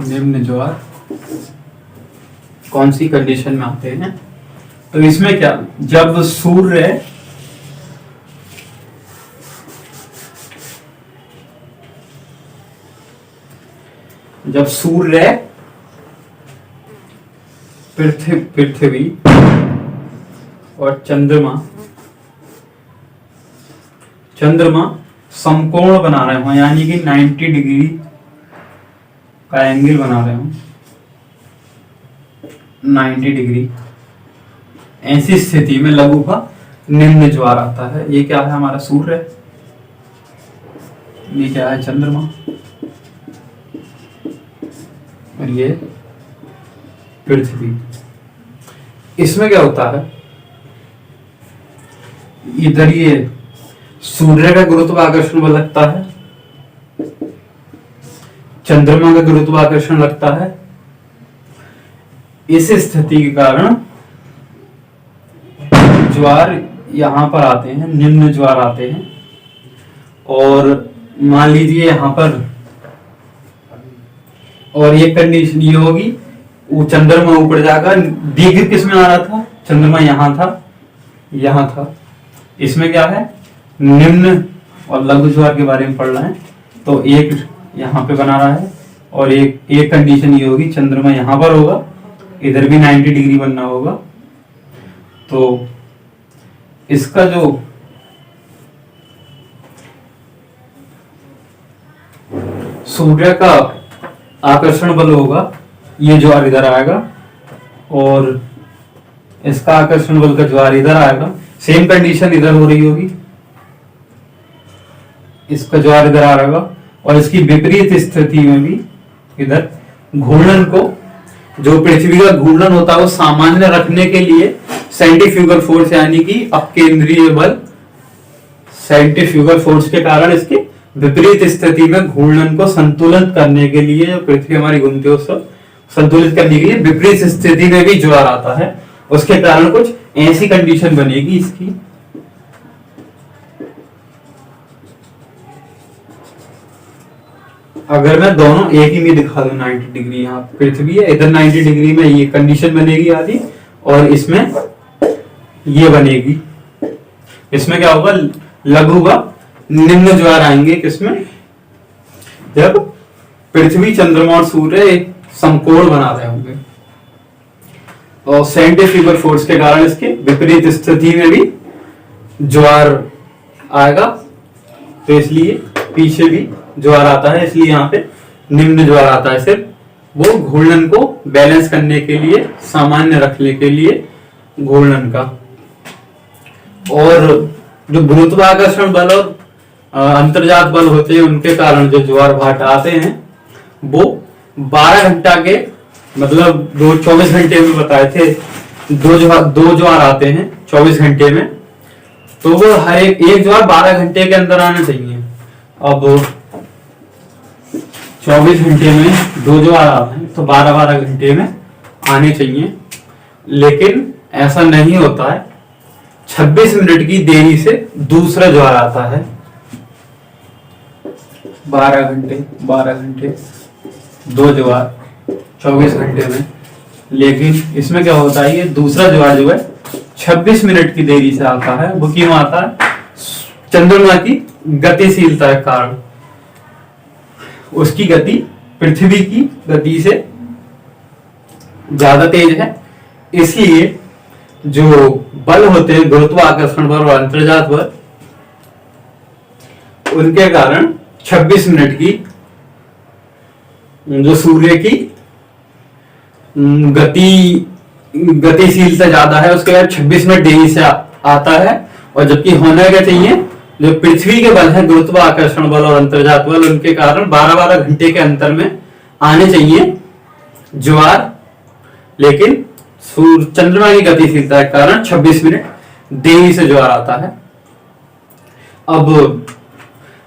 Speaker 1: निम्न ज्वार कौन सी कंडीशन में आते हैं? तो इसमें क्या, जब सूर्य पृथ्वी और चंद्रमा समकोण बना रहे हो, यानी कि 90 डिग्री का एंगल बना रहे हो, 90 डिग्री, ऐसी स्थिति में लघु का निम्न ज्वार आता है। ये क्या है हमारा सूर्य, ये क्या है चंद्रमा, और ये पृथ्वी। इसमें क्या होता है, इधर ये सूर्य का गुरुत्वाकर्षण बल लगता है, चंद्रमा का गुरुत्वाकर्षण लगता है। इस स्थिति के कारण ज्वार यहां पर आते हैं, निम्न ज्वार आते हैं। और मान लीजिए यहां पर, और ये कंडीशन ये होगी, वो चंद्रमा ऊपर जाकर, दीर्घ किस में आ रहा था, चंद्रमा यहां था। इसमें क्या है, निम्न और लघु ज्वार के बारे में पढ़ रहे हैं। तो एक यहाँ पे बना रहा है, और एक कंडीशन ये होगी, चंद्रमा यहां पर होगा, इधर भी 90 डिग्री बनना होगा। तो इसका जो सूर्य का आकर्षण बल होगा, ये ज्वार इधर आएगा, और इसका आकर्षण बल का ज्वार इधर आएगा। सेम कंडीशन इधर हो रही होगी, इसका ज्वार इधर आएगा, और इसकी विपरीत स्थिति में भी इधर घूर्णन को जो पृथ्वी का घूर्णन होता है वो सामान्य रखने के लिए सेंट्रीफ्यूगल फोर्स यानी कि अपकेंद्रीय बल, सेंट्रीफ्यूगल फोर्स के कारण इसके विपरीत स्थिति में घूर्णन को संतुलित करने के लिए, जो पृथ्वी हमारी घूमती है उसको संतुलित करने के लिए विपरीत स्थिति में भी ज्वार आता है। उसके कारण कुछ ऐसी कंडीशन बनेगी इसकी, अगर मैं दोनों एक ही में दिखा दूं 90 डिग्री, यहाँ पृथ्वी है, इधर 90 डिग्री में ये कंडीशन बनेगी आदि, और इसमें ये बनेगी। इसमें क्या होगा, लघु व निम्न ज्वार आएंगे किसमें, जब पृथ्वी, चंद्रमा और सूर्य एक समकोण बना रहे होंगे, और सेंट्रीफ्यूगल फोर्स के कारण इसके विपरीत स्थिति में भी ज्वार आएगा, तो इसलिए पीछे भी ज्वार आता है, इसलिए यहाँ पे निम्न ज्वार आता है। सिर्फ वो घूर्णन को बैलेंस करने के लिए, सामान्य रखने के लिए घूर्णन का। और जो गुरुत्वाकर्षण बल और अंतर्जात बल होते हैं उनके कारण जो ज्वार भाटा आते हैं वो 12 घंटा के, मतलब 24 घंटे में बताए थे, दो ज्वार आते हैं 24 घंटे में, तो वो हर एक ज्वार 12 घंटे के अंदर आना चाहिए। अब 24 घंटे में 2 ज्वार आते हैं तो 12-12 घंटे में आने चाहिए, लेकिन ऐसा नहीं होता है। 26 मिनट की देरी से दूसरा ज्वार आता है। 12 घंटे 2 ज्वार 24 घंटे में, लेकिन इसमें क्या होता है, ये दूसरा ज्वार जो है 26 मिनट की देरी से आता है। वो क्यों आता है, चंद्रमा की गतिशीलता के कारण। उसकी गति पृथ्वी की गति से ज्यादा तेज है, इसलिए जो बल होते हैं, गुरुत्वाकर्षण बल और अंतर्जात बल, उनके कारण 26 मिनट की जो सूर्य की गतिशीलता ज्यादा है, उसके बाद 26 मिनट देरी से आता है। और जबकि होना क्या चाहिए, जो पृथ्वी के बल है, गुरुत्वाकर्षण बल और अंतर्जात बल, उनके कारण 12-12 घंटे के अंतर में आने चाहिए ज्वार, लेकिन चंद्रमा की गतिशीलता के कारण 26 मिनट देरी से ज्वार आता है। अब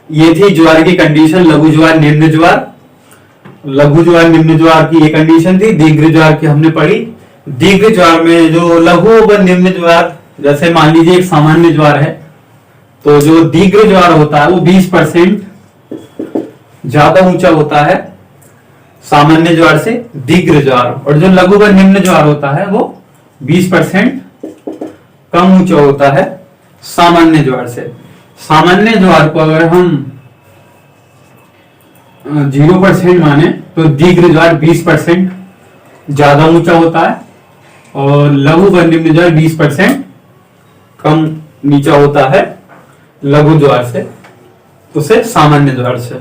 Speaker 1: ये थी ज्वार की कंडीशन, लघु ज्वार, निम्न ज्वार। लघु ज्वार, निम्न ज्वार की ये कंडीशन थी। दीर्घ ज्वार की हमने पढ़ी। दीर्घ ज्वार में जो लघु व निम्न ज्वार, जैसे मान लीजिए एक सामान्य ज्वार है, तो जो दीर्घ ज्वार होता है वो 20% ज्यादा ऊंचा होता है सामान्य ज्वार से दीर्घ ज्वार, और जो लघु व निम्न ज्वार होता है वो 20% कम ऊंचा होता है सामान्य ज्वार से। सामान्य ज्वार को अगर हम 0% माने तो दीर्घ ज्वार 20% ज्यादा ऊंचा होता है, और लघु व निम्न ज्वार 20% कम नीचा होता है लघु ज्वार से, उसे सामान्य ज्वार से।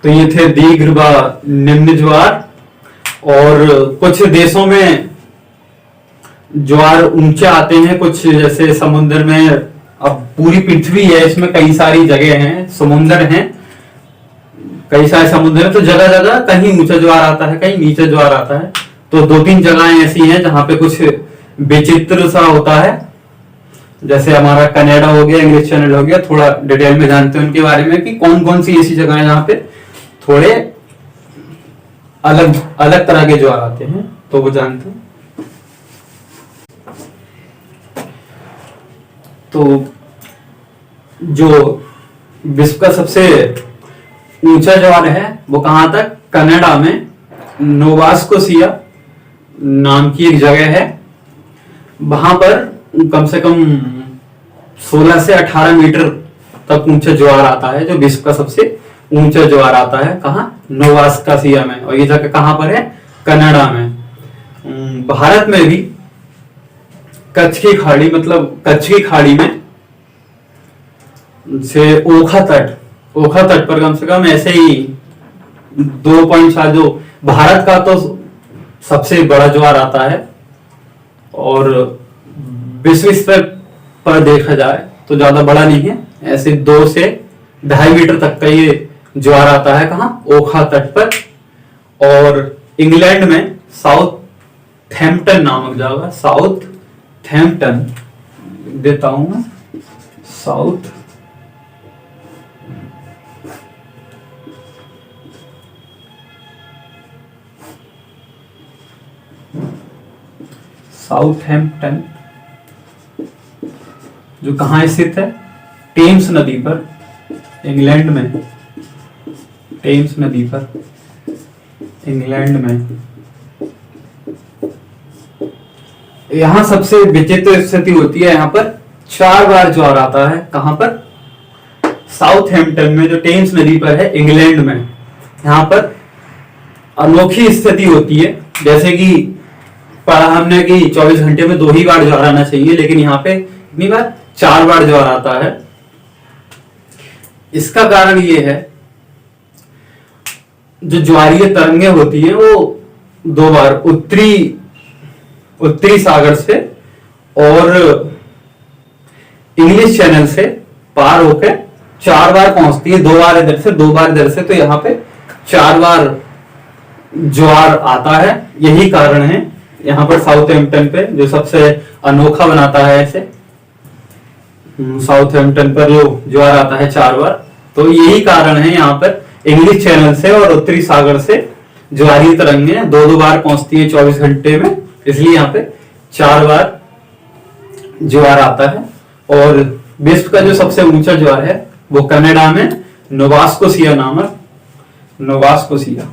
Speaker 1: तो ये थे दीर्घ व निम्न ज्वार। और कुछ देशों में ज्वार ऊंचे आते हैं, कुछ जैसे समुद्र में, अब पूरी पृथ्वी है, इसमें कई सारी जगह हैं, समुद्र हैं, कई सारे समुद्र हैं, तो जगह जगह कहीं ऊंचा ज्वार आता है, कहीं नीचा ज्वार आता है। तो 2-3 जगहें ऐसी हैं जहां पे कुछ विचित्र सा होता है, जैसे हमारा कनाडा हो गया, इंग्लिश चैनल हो गया, थोड़ा डिटेल में जानते हैं उनके बारे में कि कौन कौन सी ऐसी जगह है जहां पे थोड़े अलग अलग तरह के ज्वार आते हैं, तो वो जानते हैं। तो जो विश्व का सबसे ऊंचा ज्वार है वो कहां तक, कनाडा में नोवास्कोसिया नाम की एक जगह है, वहां पर कम से कम 16 से 18 मीटर तक ऊंचा ज्वार आता है, जो विश्व का सबसे ऊंचा ज्वार आता है। कहां, नोवास्कोसिया में। और ये जगह कहां पर है, कनाडा में। भारत में भी कच्छ की खाड़ी, मतलब कच्छ की खाड़ी में से ओखा तट पर कम से कम ऐसे ही 2.7, जो भारत का तो सबसे बड़ा ज्वार आता है, और विश्व स्तर पर देखा जाए तो ज्यादा बड़ा नहीं है, ऐसे 2 से 2.5 मीटर तक का ये ज्वार आता है। कहाँ, ओखा तट पर। और इंग्लैंड में साउथहैम्पटन नामक जगह, साउथहैम्पटन देता हूं मैं, साउथहैम्पटन जो कहां स्थित है, टेम्स नदी पर, इंग्लैंड में, टेम्स नदी पर, इंग्लैंड में। यहां सबसे विचित्र स्थिति होती है, यहां पर 4 बार ज्वार आता है। कहां पर? साउथहैम्पटन में जो टेम्स नदी पर है, इंग्लैंड में। यहां पर अनोखी स्थिति होती है, जैसे कि पढ़ा हमने कि 24 घंटे में 2 ही बार ज्वार आना चाहिए, लेकिन यहाँ पे कितनी बार? 4 बार ज्वार आता है। इसका कारण ये है, जो ज्वारीय तरंगे होती हैं वो 2 बार उत्तरी सागर से और इंग्लिश चैनल से पार होकर 4 बार पहुंचती है, 2 बार इधर से 2 बार इधर से, तो यहाँ पे 4 बार ज्वार आता है। यही कारण है यहाँ पर साउथहैम्पटन पे, जो सबसे अनोखा बनाता है इसे, साउथहैम्पटन पर जो ज्वार आता है 4 बार, तो यही कारण है यहाँ पर इंग्लिश चैनल से और उत्तरी सागर से ज्वारीय तरंगें 2-2 बार पहुंचती है 24 घंटे में, इसलिए यहाँ पे 4 बार ज्वार आता है। और विश्व का जो सबसे ऊंचा ज्वार है वो कनाडा में नोवास्कोसिया नामक, नोवास्कोसिया,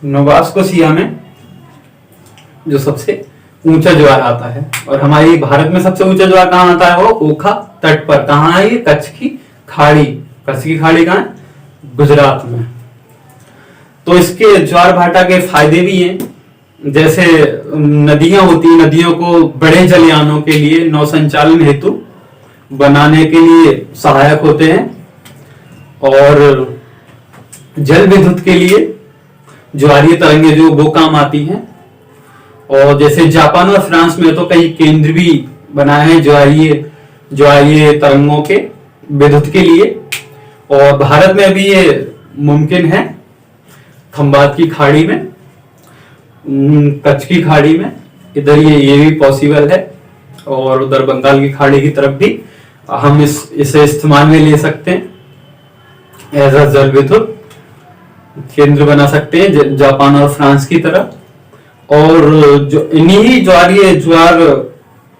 Speaker 1: नोवास्कोसिया में जो सबसे ऊंचा ज्वार आता है। और हमारी भारत में सबसे ऊंचा ज्वार कहाँ आता है? वो ओखा तट पर। कहाँ है ये? कच्छ की खाड़ी। कच्छ की खाड़ी कहाँ है? गुजरात में। तो इसके ज्वार भाटा के फायदे भी हैं, जैसे नदियां होती हैं, नदियों को बड़े जलयानों के लिए नौ संचालन हेतु बनाने के लिए सहायक होते हैं, और जल विद्युत के लिए ज्वारीय तरंगे जो वो काम आती हैं। और जैसे जापान और फ्रांस में तो कई केंद्र भी बनाए हैं ज्वारीय तरंगों के विद्युत के लिए, और भारत में भी ये मुमकिन है, खंबात की खाड़ी में, कच्छ की खाड़ी में, इधर ये भी पॉसिबल है, और उधर बंगाल की खाड़ी की तरफ भी हम इसे इस्तेमाल में ले सकते हैं, एज अ जल विद्युत केंद्र बना सकते हैं जापान और फ्रांस की तरफ। और जो इन्हीं ज्वार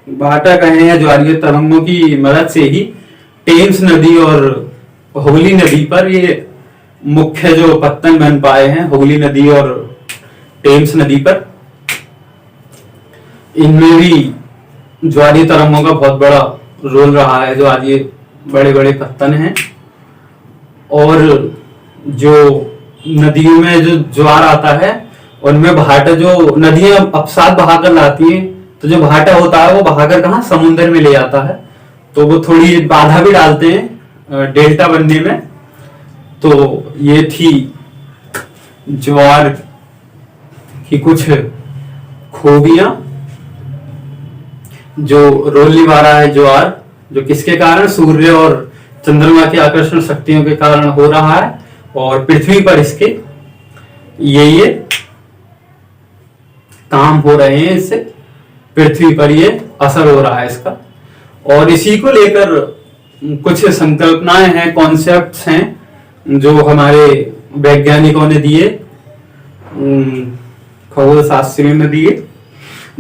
Speaker 1: भाटा कहे या ज्वारीय तरंगों की मदद से ही टेम्स नदी और हुगली नदी पर ये मुख्य जो पत्तन बन पाए हैं, हुगली नदी और टेम्स नदी पर, इनमें भी ज्वारीय तरंगों का बहुत बड़ा रोल रहा है, जो आज ये बड़े बड़े पत्तन हैं। और जो नदियों में जो ज्वार आता है उनमें भाटा, जो नदियां अपसात बहाकर लाती हैं, तो जो भाटा होता है वो बहाकर कहाँ? समुद्र में ले जाता है, तो वो थोड़ी बाधा भी डालते हैं डेल्टा बनने में। तो ये थी ज्वार की कुछ खूबियां, जो रोल निभा रहा है ज्वार, जो किसके कारण? सूर्य और चंद्रमा की आकर्षण शक्तियों के कारण हो रहा है, और पृथ्वी पर इसके ये काम हो रहे हैं, इससे पृथ्वी पर ये असर हो रहा है इसका। और इसी को लेकर कुछ संकल्पनाएं हैं, कॉन्सेप्ट्स हैं, जो हमारे वैज्ञानिकों ने दिए, खगोल शास्त्रियों ने दिए,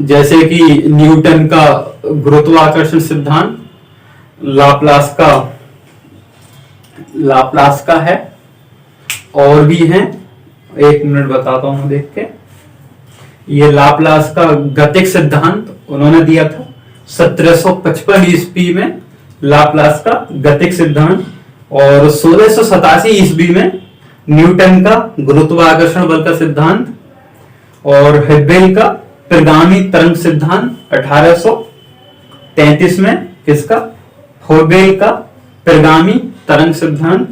Speaker 1: जैसे कि न्यूटन का गुरुत्वाकर्षण सिद्धांत, लाप्लास का है, और भी हैं, 1 मिनट बताता हूं देख के। ये लाप्लास का गतिक सिद्धांत उन्होंने दिया था 1755 ईस्वी में, लाप्लास का गतिक सिद्धांत। और 1687 ईस्वी में न्यूटन का गुरुत्वाकर्षण बल का सिद्धांत, और हेबेल का परिगामी तरंग सिद्धांत 1833 में, किसका? हेबेल का परिगामी तरंग सिद्धांत।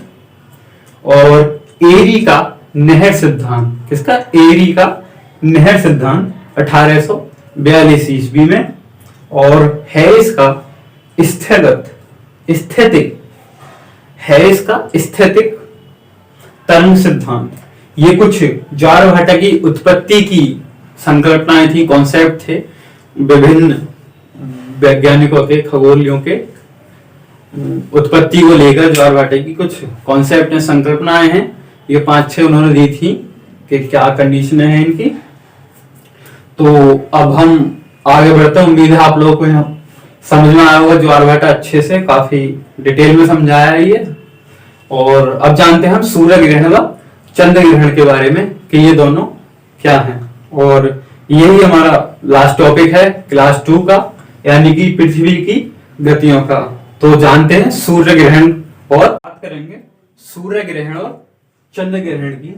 Speaker 1: और एरी का नहर सिद्धांत, किसका? एरी का नहर सिद्धांत 1842 ईस्वी में। और हैरिस का स्थैगत, स्थैतिक है इसका स्थैतिक तरंग सिद्धांत। ये कुछ ज्वारभाटा की उत्पत्ति की संकल्पनाएं थी, कॉन्सेप्ट थे विभिन्न वैज्ञानिकों के, खगोलियों के। उत्पत्ति को लेकर ज्वारभाटे की कुछ कॉन्सेप्ट हैं, संकल्पनाएं हैं, ये 5-6 उन्होंने दी थी कि क्या कंडीशन है इनकी। तो अब हम आगे बढ़ते हैं। उम्मीद है आप लोगों को यहाँ समझ में आया होगा ज्वारभाटा अच्छे से, काफी डिटेल में समझाया है ये। और अब जानते हैं हम सूर्य ग्रहण व चंद्र ग्रहण के बारे में कि ये दोनों क्या हैं। और यही हमारा लास्ट टॉपिक है क्लास 2 का, यानी कि पृथ्वी की गतियों का। तो जानते हैं सूर्य ग्रहण और बात करेंगे सूर्य ग्रहण और चंद्र ग्रहण की।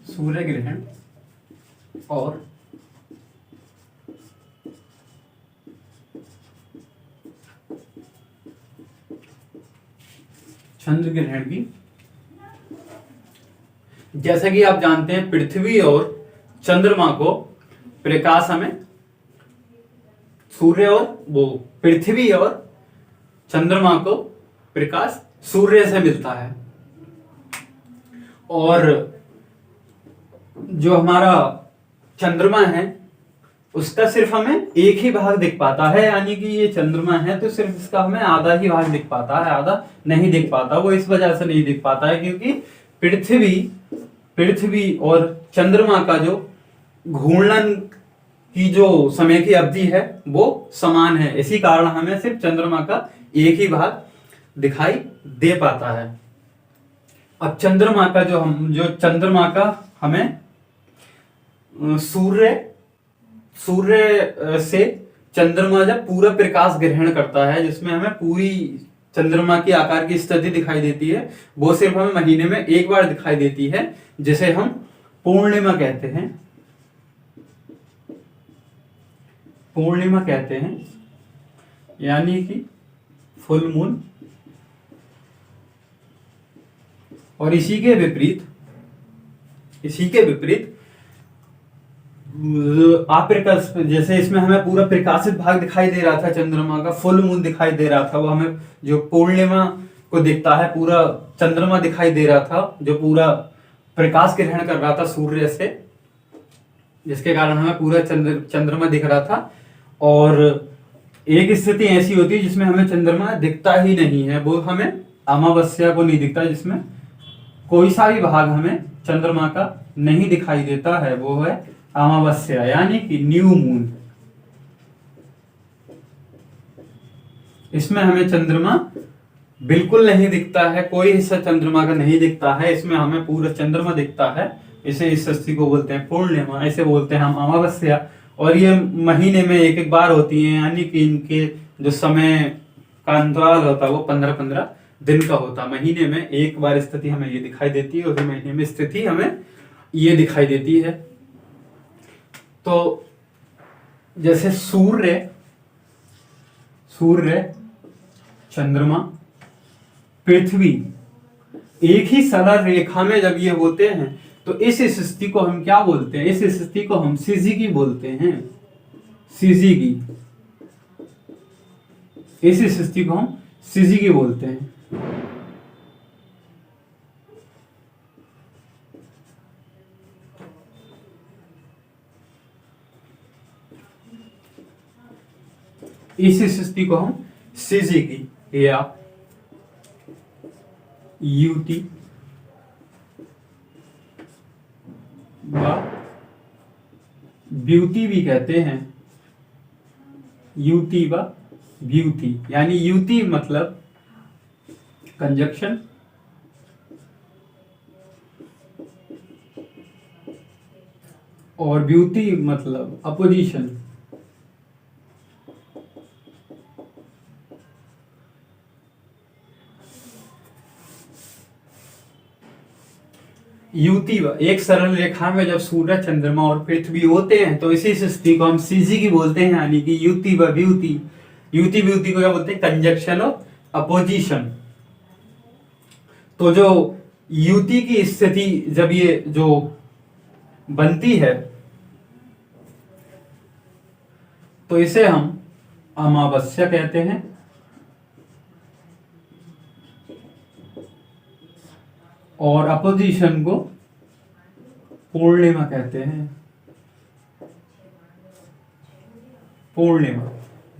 Speaker 1: सूर्य ग्रहण और चंद्र ग्रहण की। जैसा कि आप जानते हैं पृथ्वी और चंद्रमा को प्रकाश हमें सूर्य और पृथ्वी और चंद्रमा को प्रकाश सूर्य से मिलता है। और जो हमारा चंद्रमा है उसका सिर्फ हमें एक ही भाग दिख पाता है, यानी कि ये चंद्रमा है तो सिर्फ इसका हमें आधा ही भाग दिख पाता है, आधा नहीं दिख पाता। वो इस वजह से नहीं दिख पाता है क्योंकि पृथ्वी और चंद्रमा का जो घूर्णन की जो समय की अवधि है वो समान है। इसी कारण हमें सिर्फ चंद्रमा का एक ही भाग दिखाई दे पाता है। अब चंद्रमा का चंद्रमा का हमें सूर्य से चंद्रमा जब पूरा प्रकाश ग्रहण करता है, जिसमें हमें पूरी चंद्रमा की आकार की स्थिति दिखाई देती है, वो सिर्फ हमें महीने में एक बार दिखाई देती है, जिसे हम पूर्णिमा कहते हैं। पूर्णिमा कहते हैं, यानी कि फुल मून। और इसी के विपरीत जैसे इसमें हमें पूरा प्रकाशित भाग दिखाई दे रहा था, चंद्रमा का फुल मून दिखाई दे रहा था, वो हमें जो पूर्णिमा को दिखता है पूरा चंद्रमा दिखाई दे रहा था, जो पूरा प्रकाश ग्रहण कर रहा था सूर्य से, जिसके कारण हमें पूरा चंद्रमा दिख रहा था। और एक स्थिति ऐसी होती है जिसमें हमें चंद्रमा दिखता ही नहीं है, वो हमें अमावस्या को नहीं दिखता, जिसमें कोई सा भी भाग हमें चंद्रमा का नहीं दिखाई देता है, वो है अमावस्या, यानी कि न्यू मून। इसमें हमें चंद्रमा बिल्कुल नहीं दिखता है, कोई हिस्सा चंद्रमा का नहीं दिखता है, इसमें हमें पूरा चंद्रमा दिखता है। इस स्थिति को बोलते हैं पूर्णिमा, ऐसे बोलते हैं हम अमावस्या। और ये महीने में एक बार होती है, यानी कि इनके जो समय का अंतराल होता है वो 15-15 दिन का होता है। महीने में एक बार स्थिति हमें ये दिखाई देती है, और महीने में स्थिति हमें ये दिखाई देती है। तो जैसे सूर्य, चंद्रमा, पृथ्वी एक ही सरल रेखा में जब ये होते हैं तो इस स्थिति को हम क्या बोलते हैं? इस स्थिति को हम सिजिकी बोलते हैं। सिजिकी, इस स्थिति को हम सिजिकी बोलते हैं। इस स्थिति को हम सिजिकी या यूटी व ब्यूटी भी कहते हैं। यूटी व ब्यूटी, यानी यूटी मतलब कंजक्शन, और ब्यूटी मतलब अपोजिशन। युति एक सरल रेखा में जब सूर्य, चंद्रमा और पृथ्वी होते हैं तो इसी स्थिति को हम सिजिकी बोलते हैं, यानी कि युति व ब्यूटी। युति ब्यूटी को क्या बोलते हैं? कंजक्शन और अपोजिशन। तो जो युति की स्थिति जब ये जो बनती है तो इसे हम अमावस्या कहते हैं, और अपोजिशन को पूर्णिमा कहते हैं। पूर्णिमा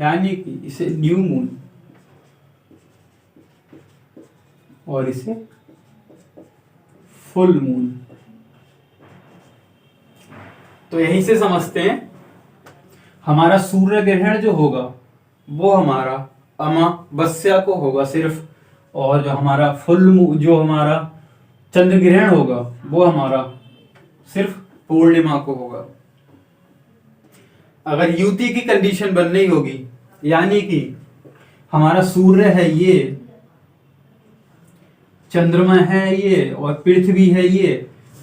Speaker 1: यानी कि इसे न्यू मून और इसे फुल मून। तो यहीं से समझते हैं हमारा सूर्य ग्रहण जो होगा वो हमारा अमावस्या को होगा सिर्फ, और जो हमारा जो हमारा चंद्र ग्रहण होगा वो हमारा सिर्फ पूर्णिमा को होगा। अगर युति की कंडीशन बननी होगी, यानी कि हमारा सूर्य है ये, चंद्रमा है ये और पृथ्वी है ये,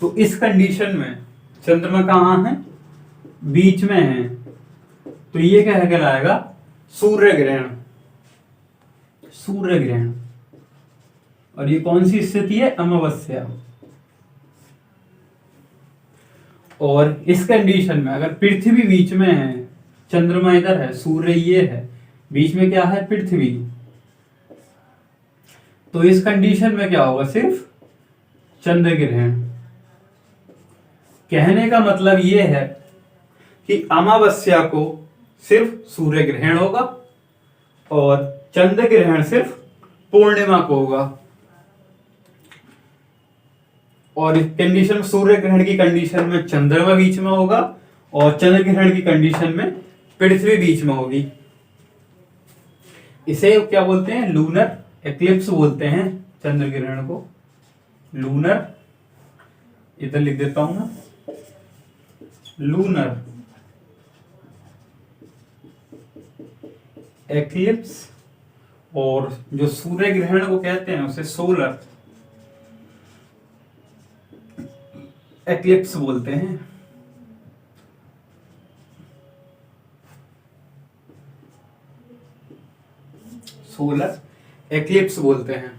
Speaker 1: तो इस कंडीशन में चंद्रमा कहाँ है? बीच में है, तो ये क्या कहलाएगा? सूर्य ग्रहण। सूर्य ग्रहण। और ये कौन सी स्थिति है? अमावस्या। और इस कंडीशन में अगर पृथ्वी बीच में है, चंद्रमा इधर है, सूर्य ये है, बीच में क्या है? पृथ्वी, तो इस कंडीशन में क्या होगा? सिर्फ चंद्र ग्रहण। कहने का मतलब ये है कि अमावस्या को सिर्फ सूर्य ग्रहण होगा और चंद्र ग्रहण सिर्फ पूर्णिमा को होगा। और इस कंडीशन में, सूर्य ग्रहण की कंडीशन में चंद्रमा बीच में होगा और चंद्र ग्रहण की कंडीशन में पृथ्वी बीच में होगी। इसे क्या बोलते हैं? लूनर एक्लिप्स बोलते हैं चंद्र ग्रहण को। लूनर, इधर लिख देता हूं ना, लूनर एक्लिप्स। और जो सूर्य ग्रहण को कहते हैं उसे सोलर एक्लिप्स बोलते हैं। सोलर एक्लिप्स बोलते हैं।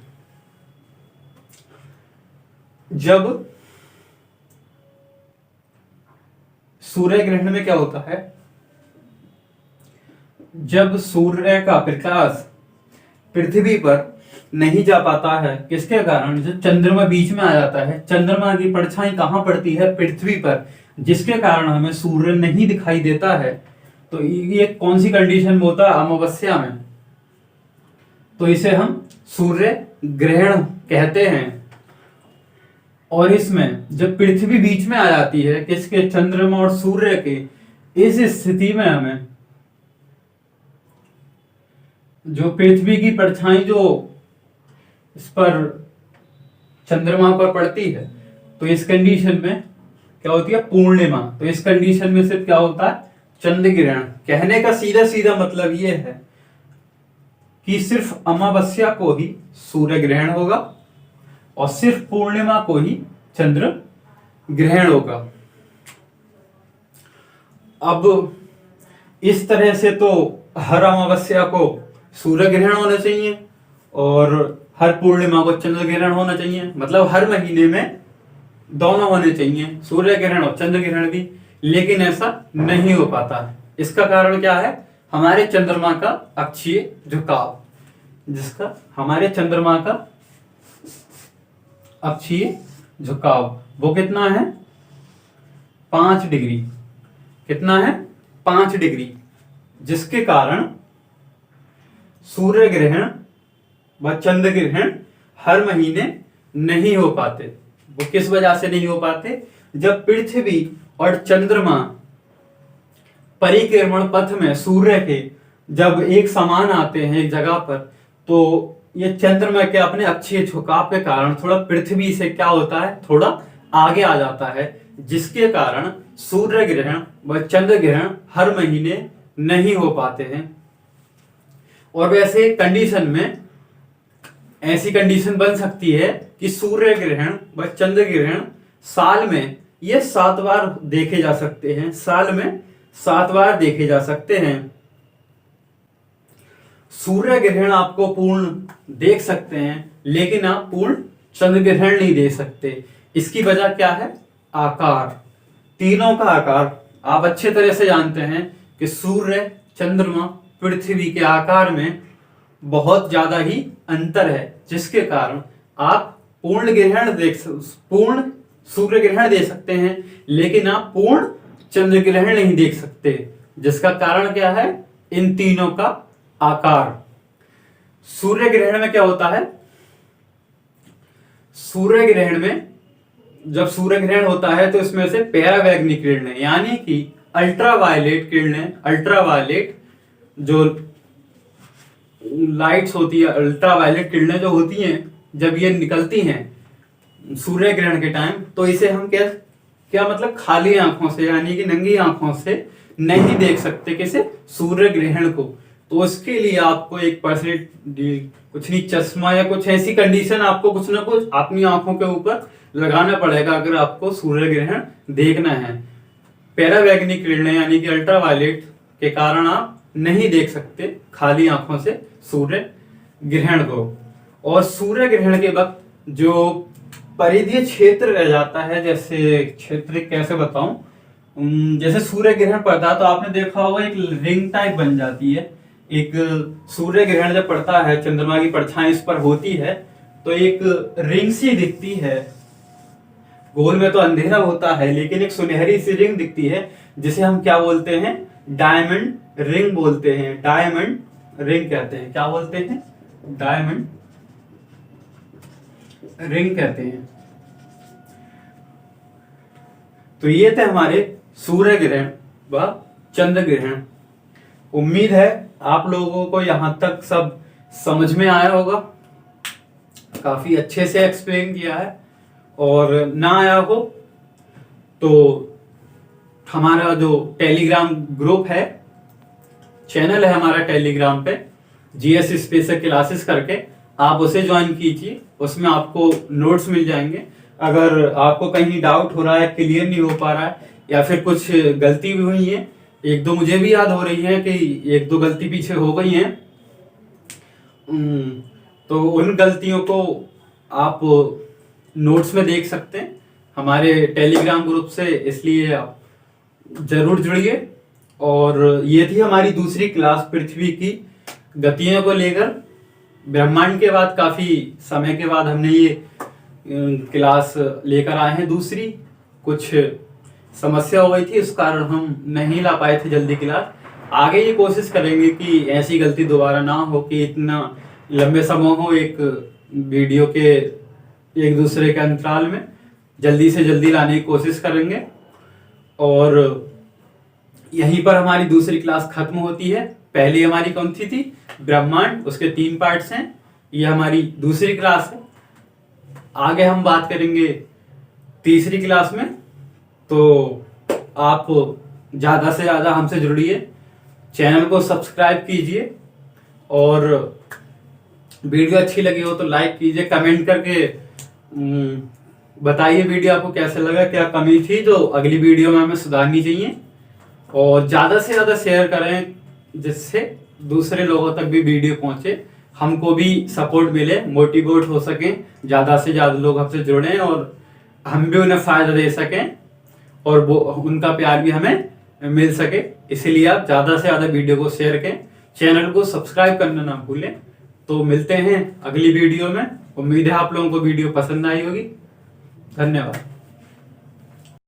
Speaker 1: जब सूर्य ग्रहण में क्या होता है? जब सूर्य का प्रकाश पृथ्वी पर नहीं जा पाता है, किसके कारण? जो चंद्रमा बीच में आ जाता है, चंद्रमा की परछाई कहां पड़ती है? पृथ्वी पर, जिसके कारण हमें सूर्य नहीं दिखाई देता है। तो ये कौन सी कंडीशन में होता है? अमावस्या में। तो इसे हम सूर्य ग्रहण कहते हैं। और इसमें जब पृथ्वी बीच में आ जाती है, किसके? चंद्रमा और सूर्य के, इस स्थिति में हमें जो पृथ्वी की परछाई जो इस पर चंद्रमा पर पड़ती है, तो इस कंडीशन में क्या होती है? पूर्णिमा। तो इस कंडीशन में सिर्फ क्या होता है? चंद्र ग्रहण। कहने का सीधा सीधा मतलब ये है कि सिर्फ अमावस्या को ही सूर्य ग्रहण होगा और सिर्फ पूर्णिमा को ही चंद्र ग्रहण होगा। अब इस तरह से तो हर अमावस्या को सूर्य ग्रहण होना चाहिए और हर पूर्णिमा को चंद्र ग्रहण होना चाहिए, मतलब हर महीने में दोनों होने चाहिए, सूर्य ग्रहण और चंद्र ग्रहण भी। लेकिन ऐसा नहीं हो पाता है। इसका कारण क्या है? हमारे चंद्रमा का अक्षीय झुकाव, जिसका हमारे चंद्रमा का अक्षीय झुकाव वो कितना है? 5 डिग्री। कितना है? 5 डिग्री, जिसके कारण सूर्य ग्रहण व चंद्र ग्रहण हर महीने नहीं हो पाते। वो किस वजह से नहीं हो पाते? जब पृथ्वी और चंद्रमा परिक्रमण पथ में सूर्य के जब एक समान आते हैं एक जगह पर, तो ये चंद्रमा के अपने अक्षीय झुकाव के कारण थोड़ा पृथ्वी से क्या होता है? थोड़ा आगे आ जाता है, जिसके कारण सूर्य ग्रहण व चंद्र ग्रहण हर महीने नहीं हो पाते हैं। और वैसे कंडीशन में ऐसी कंडीशन बन सकती है कि सूर्य ग्रहण व चंद्र ग्रहण साल में ये 7 बार देखे जा सकते हैं। साल में 7 बार देखे जा सकते हैं। सूर्य ग्रहण आपको पूर्ण देख सकते हैं, लेकिन आप पूर्ण चंद्र ग्रहण नहीं देख सकते। इसकी वजह क्या है? आकार, तीनों का आकार। आप अच्छे तरह से जानते हैं कि सूर्य, चंद्रमा, पृथ्वी के आकार में बहुत ज्यादा ही अंतर है, जिसके कारण आप पूर्ण सूर्य ग्रहण देख सकते हैं, लेकिन आप पूर्ण चंद्र ग्रहण नहीं देख सकते। जिसका कारण क्या है? इन तीनों का आकार। सूर्य ग्रहण में क्या होता है? सूर्य ग्रहण में जब सूर्य ग्रहण होता है तो इसमें से परावैंगनिक किरणें यानी कि अल्ट्रावायलेट किरणें, अल्ट्रावायलेट जो लाइट्स होती है, अल्ट्रावायलेट किरणें जो होती हैं, जब ये निकलती हैं सूर्य ग्रहण के टाइम, तो इसे हम क्या मतलब खाली आंखों से यानी कि नंगी आंखों से नहीं देख सकते किसे? सूर्य ग्रहण को। तो उसके लिए आपको एक परसेंट कुछ नहीं चश्मा या कुछ ऐसी कंडीशन आपको कुछ ना कुछ अपनी आंखों के ऊपर लगाना पड़ेगा अगर आपको सूर्य ग्रहण देखना है। परावैंगनिक किरणें यानी कि अल्ट्रावायलेट के कारण आप नहीं देख सकते खाली आंखों से सूर्य ग्रहण को। और सूर्य ग्रहण के वक्त जो परिधीय क्षेत्र रह जाता है, जैसे क्षेत्र कैसे बताऊं, जैसे सूर्य ग्रहण पड़ता है तो आपने देखा होगा एक रिंग टाइप बन जाती है। एक सूर्य ग्रहण जब पड़ता है, चंद्रमा की परछाई इस पर होती है तो एक रिंग सी दिखती है। गोल में तो अंधेरा होता है, लेकिन एक सुनहरी सी रिंग दिखती है, जिसे हम क्या बोलते हैं? डायमंड रिंग बोलते हैं। डायमंड रिंग कहते हैं। क्या बोलते हैं? डायमंड रिंग कहते हैं। तो ये थे हमारे सूर्य ग्रहण व चंद्र ग्रहण। उम्मीद है आप लोगों को यहां तक सब समझ में आया होगा। काफी अच्छे से एक्सप्लेन किया है, और ना आया हो तो हमारा जो टेलीग्राम ग्रुप है, चैनल है हमारा टेलीग्राम पे, जीएस स्पेशल क्लासेस करके, आप उसे ज्वाइन कीजिए। उसमें आपको नोट्स मिल जाएंगे। अगर आपको कहीं डाउट हो रहा है, क्लियर नहीं हो पा रहा है, या फिर कुछ गलती भी हुई है, एक दो मुझे भी याद हो रही है कि एक दो गलती पीछे हो गई हैं, तो उन गलतियों को आप नोट्स में देख सकते हैं हमारे टेलीग्राम ग्रुप से, इसलिए आप जरूर जुड़िए। और ये थी हमारी दूसरी क्लास पृथ्वी की गतियों को लेकर। ब्रह्मांड के बाद काफी समय के बाद हमने ये क्लास लेकर आए हैं दूसरी। कुछ समस्या हो गई थी, उस कारण हम नहीं ला पाए थे जल्दी क्लास। आगे ये कोशिश करेंगे कि ऐसी गलती दोबारा ना हो कि इतना लंबे समय हो एक वीडियो के एक दूसरे के अंतराल में। जल्दी से जल्दी लाने की कोशिश करेंगे। और यहीं पर हमारी दूसरी क्लास खत्म होती है। पहली हमारी कौन सी थी? ब्रह्मांड, उसके 3 पार्ट्स हैं। ये हमारी दूसरी क्लास है। आगे हम बात करेंगे तीसरी क्लास में। तो आप ज्यादा से ज्यादा हमसे जुड़िए, चैनल को सब्सक्राइब कीजिए, और वीडियो अच्छी लगी हो तो लाइक कीजिए, कमेंट करके बताइए वीडियो आपको कैसे लगा, क्या कमी थी जो अगली वीडियो में हमें सुधारनी चाहिए। और ज्यादा से ज्यादा शेयर करें, जिससे दूसरे लोगों तक भी वीडियो पहुंचे, हमको भी सपोर्ट मिले, मोटिवेट हो सकें, ज्यादा से ज्यादा लोग हमसे जुड़ें और हम भी उन्हें फायदा दे सकें, और वो उनका प्यार भी हमें मिल सके। इसीलिए आप ज्यादा से ज्यादा वीडियो को शेयर करें, चैनल को सब्सक्राइब करना ना भूलें। तो मिलते हैं अगली वीडियो में। उम्मीद है आप लोगों को वीडियो पसंद आई होगी। धन्यवाद।